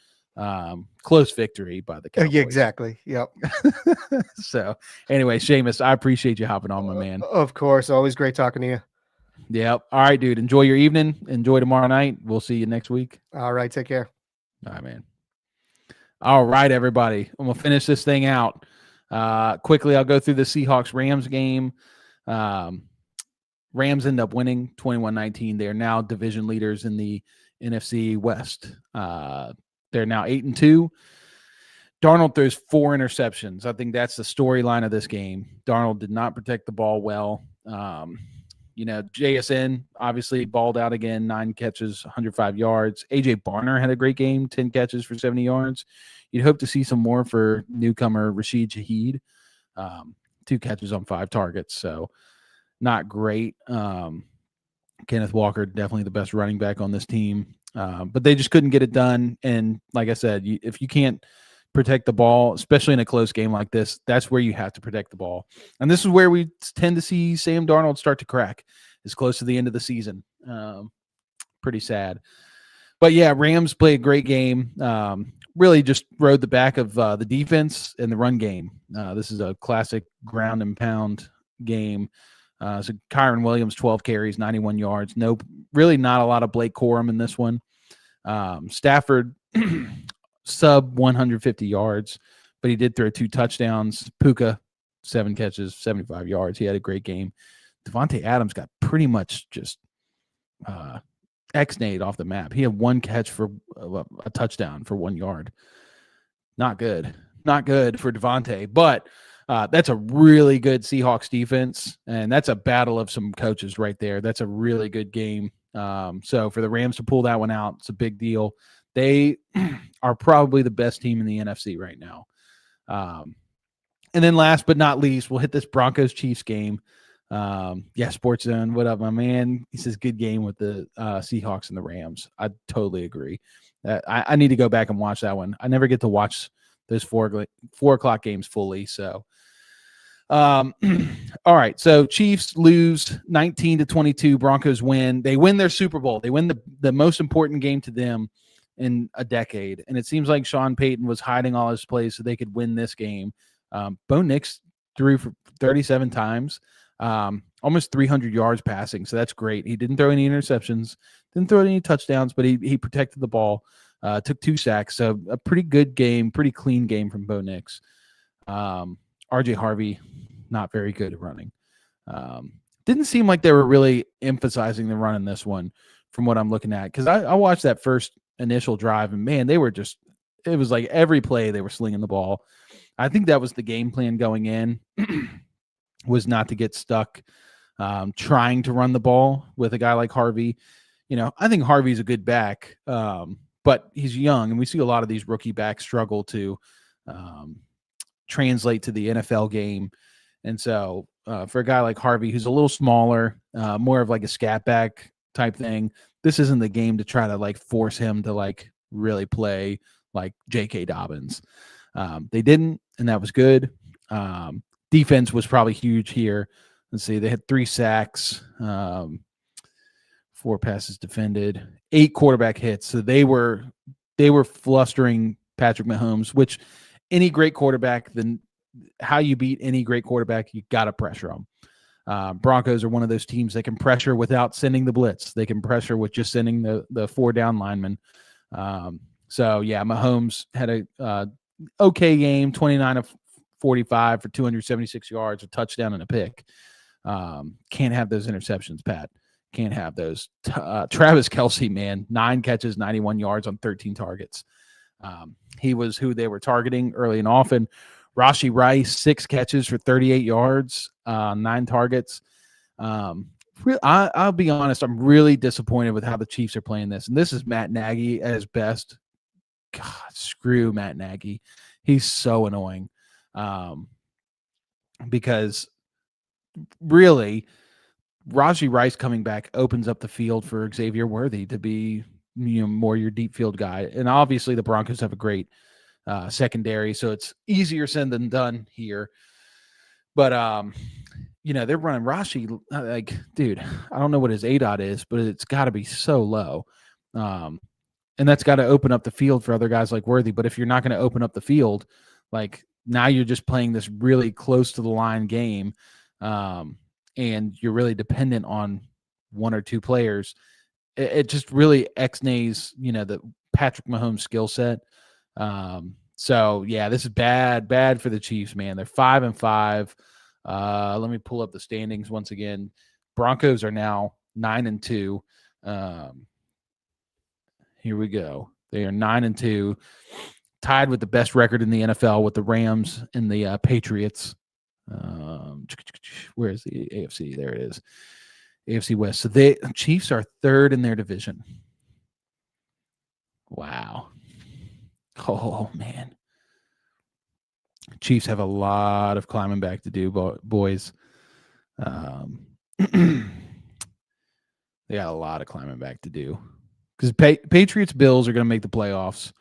close victory by the Cowboys.
Yeah, exactly. Yep.
So anyway, Seamus, I appreciate you hopping on, my man.
Of course. Always great talking to you.
Yep. All right, dude. Enjoy your evening. Enjoy tomorrow night. We'll see you next week.
All right. Take care.
All right, man. All right, everybody. I'm going to finish this thing out. Quickly, I'll go through the Seahawks-Rams game. Rams end up winning 21-19. They are now division leaders in the NFC West. They're now 8-2. Darnold throws 4 interceptions. I think that's the storyline of this game. Darnold did not protect the ball well. JSN obviously balled out again, 9 catches, 105 yards. AJ Barner had a great game, 10 catches for 70 yards. You'd hope to see some more for newcomer Rashid Shaheed, 2 catches on 5 targets. So not great. Kenneth Walker, definitely the best running back on this team. But they just couldn't get it done. And like I said, if you can't protect the ball, especially in a close game like this, that's where you have to protect the ball. And this is where we tend to see Sam Darnold start to crack as close to the end of the season. Pretty sad. But yeah, Rams play a great game. Really just rode the back of the defense and the run game. This is a classic ground and pound game. So Kyron Williams, 12 carries, 91 yards. Really not a lot of Blake Corum in this one. Stafford sub 150 yards, but he did throw 2 touchdowns. Puka, 7 catches, 75 yards. He had a great game. Devontae Adams got pretty much just X-nayed off the map. He had 1 catch for a touchdown for 1 yard. Not good. Not good for Devontae, but that's a really good Seahawks defense, and that's a battle of some coaches right there. That's a really good game. So for the Rams to pull that one out, it's a big deal. They are probably the best team in the NFC right now. And then last but not least, we'll hit this Broncos-Chiefs game. Sports Zone, what up, my man? He says good game with the Seahawks and the Rams. I totally agree. I need to go back and watch that one. I never get to watch those 4 o'clock games fully. So, all right. So Chiefs lose 19-22. Broncos win. They win their Super Bowl. They win the most important game to them in a decade. And it seems like Sean Payton was hiding all his plays so they could win this game. Bo Nix threw for 37 times, almost 300 yards passing. So that's great. He didn't throw any interceptions, didn't throw any touchdowns, but he protected the ball, took 2 sacks. So a pretty good game, pretty clean game from Bo Nix. RJ Harvey, not very good at running. Didn't seem like they were really emphasizing the run in this one from what I'm looking at. Because I watched that first initial drive, and man, it was like every play they were slinging the ball. I think that was the game plan going in, was not to get stuck trying to run the ball with a guy like Harvey. I think Harvey's a good back, but he's young, and we see a lot of these rookie backs struggle to translate to the NFL game. And so for a guy like Harvey, who's a little smaller, more of like a scat back type thing, this isn't the game to try to like force him to like really play like J.K. Dobbins. They didn't, and that was good. Defense was probably huge here. Let's see, they had 3 sacks, 4 passes defended, 8 quarterback hits. So they were flustering Patrick Mahomes, which any great quarterback, then how you beat any great quarterback, you got to pressure them. Broncos are one of those teams that can pressure without sending the blitz. They can pressure with just sending the 4 down linemen. So yeah, Mahomes had a okay game, 29 of 45 for 276 yards, a touchdown and a pick. Can't have those interceptions, Pat. Can't have those. Travis Kelce, man, 9 catches, 91 yards on 13 targets. He was who they were targeting early and often. Rashee Rice, 6 catches for 38 yards, 9 targets. I'll be honest, I'm really disappointed with how the Chiefs are playing this. And this is Matt Nagy at his best. God, screw Matt Nagy. He's so annoying. Because really, Rashee Rice coming back opens up the field for Xavier Worthy to be, more your deep field guy. And obviously the Broncos have a great secondary, so it's easier said than done here. But they're running Rashee, like, dude, I don't know what his ADOT is, but it's got to be so low. And that's got to open up the field for other guys like Worthy. But if you're not going to open up the field, like, now you're just playing this really close to the line game, and you're really dependent on 1 or 2 players. It just really X-nays, the Patrick Mahomes skill set. So yeah, this is bad for the Chiefs, man. They're 5-5. Let me pull up the standings once again. Broncos are now 9-2. Here we go. They are 9-2, tied with the best record in the NFL with the Rams and the Patriots. Where is the AFC? There it is. AFC West. So the Chiefs are 3rd in their division. Wow. Oh, man. Chiefs have a lot of climbing back to do, boys. They got a lot of climbing back to do. Because Patriots, Bills are going to make the playoffs.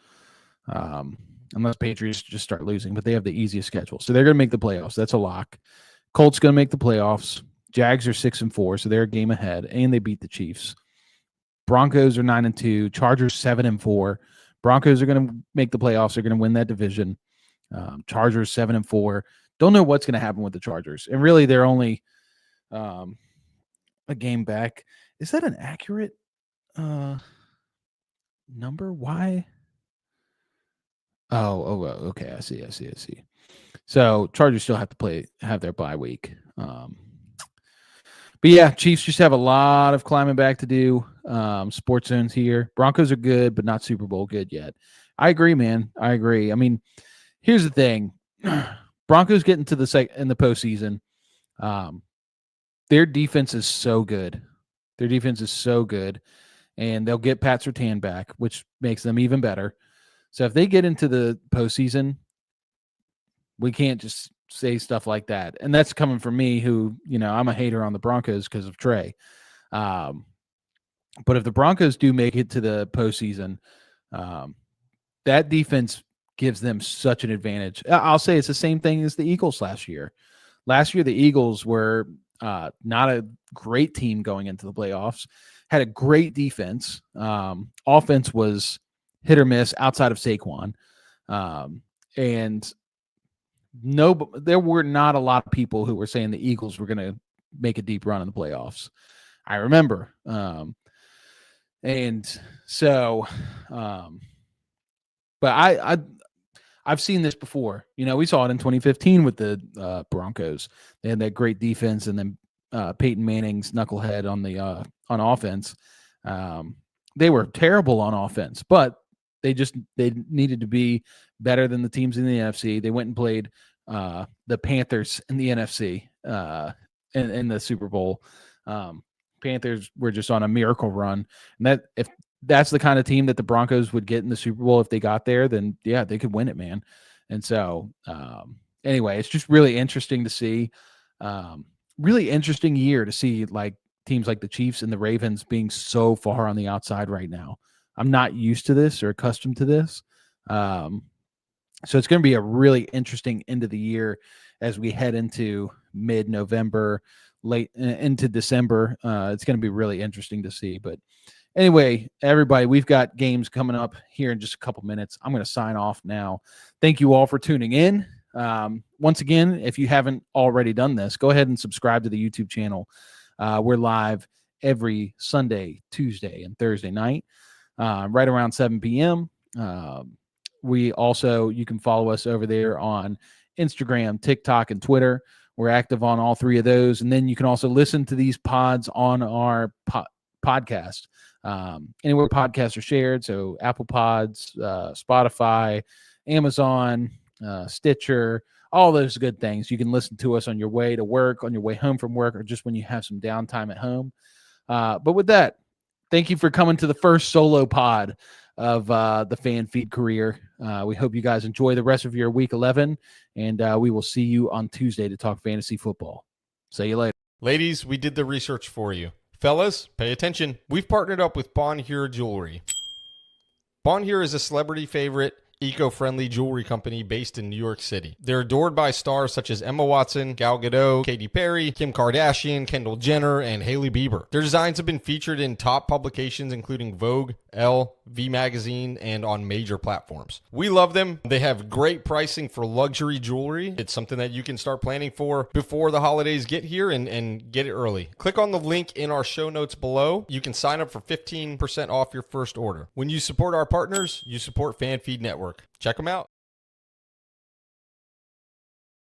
Unless Patriots just start losing. But they have the easiest schedule. So they're going to make the playoffs. That's a lock. Colts going to make the playoffs. Jags are 6-4, so they're a game ahead. And they beat the Chiefs. Broncos are 9-2. Chargers 7-4. Broncos are going to make the playoffs. They're going to win that division. Chargers 7-4. Don't know what's going to happen with the Chargers. And really, they're only a game back. Is that an accurate number? Why? Oh, okay. I see. So Chargers still have to have their bye week. But yeah, Chiefs just have a lot of climbing back to do. Sports zones here. Broncos are good, but not Super Bowl good yet. I agree, man. I agree. I mean, here's the thing. Broncos get into in the postseason. Their defense is so good. And they'll get Pat Surtain back, which makes them even better. So if they get into the postseason, we can't just say stuff like that. And that's coming from me who, I'm a hater on the Broncos because of Trey. But if the Broncos do make it to the postseason, that defense gives them such an advantage. I'll say it's the same thing as the Eagles last year. Last year, the Eagles were not a great team going into the playoffs, had a great defense. Offense was hit or miss outside of Saquon. And there were not a lot of people who were saying the Eagles were going to make a deep run in the playoffs. I remember. But I've seen this before. We saw it in 2015 with the Broncos. They had that great defense, and then Peyton Manning's knucklehead on offense. They were terrible on offense, but they needed to be better than the teams in the NFC. They went and played the Panthers in the NFC in the Super Bowl. Panthers were just on a miracle run, and if that's the kind of team that the Broncos would get in the Super Bowl if they got there, then yeah, they could win it, man. And so anyway, it's just really interesting to see. Really interesting year to see like teams like the Chiefs and the Ravens being so far on the outside right now. I'm not used to this or accustomed to this. So it's going to be a really interesting end of the year as we head into mid-November, late into December. It's going to be really interesting to see. But anyway, everybody, we've got games coming up here in just a couple minutes. I'm going to sign off now. Thank you all for tuning in. Once again, if you haven't already done this, go ahead and subscribe to the YouTube channel. We're live every Sunday, Tuesday, and Thursday night, right around 7 p.m. You can follow us over there on Instagram, TikTok, and Twitter. We're active on all 3 of those. And then you can also listen to these pods on our podcast. anywhere podcasts are shared. So Apple Pods, Spotify, Amazon, Stitcher, all those good things. You can listen to us on your way to work, on your way home from work, or just when you have some downtime at home. But with that, thank you for coming to the first solo pod of the Fan Feed career. We hope you guys enjoy the rest of your week 11, and we will see you on Tuesday to talk fantasy football. See you later.
Ladies, we did the research for you. Fellas, pay attention. We've partnered up with Bonheure Jewelry. Bonheure is a celebrity favorite, eco-friendly jewelry company based in New York City. They're adored by stars such as Emma Watson, Gal Gadot, Katy Perry, Kim Kardashian, Kendall Jenner, and Hailey Bieber. Their designs have been featured in top publications including Vogue, Elle, V Magazine, and on major platforms. We love them. They have great pricing for luxury jewelry. It's something that you can start planning for before the holidays get here and get it early. Click on the link in our show notes below. You can sign up for 15% off your first order. When you support our partners, you support FanFeed Network. Check them out.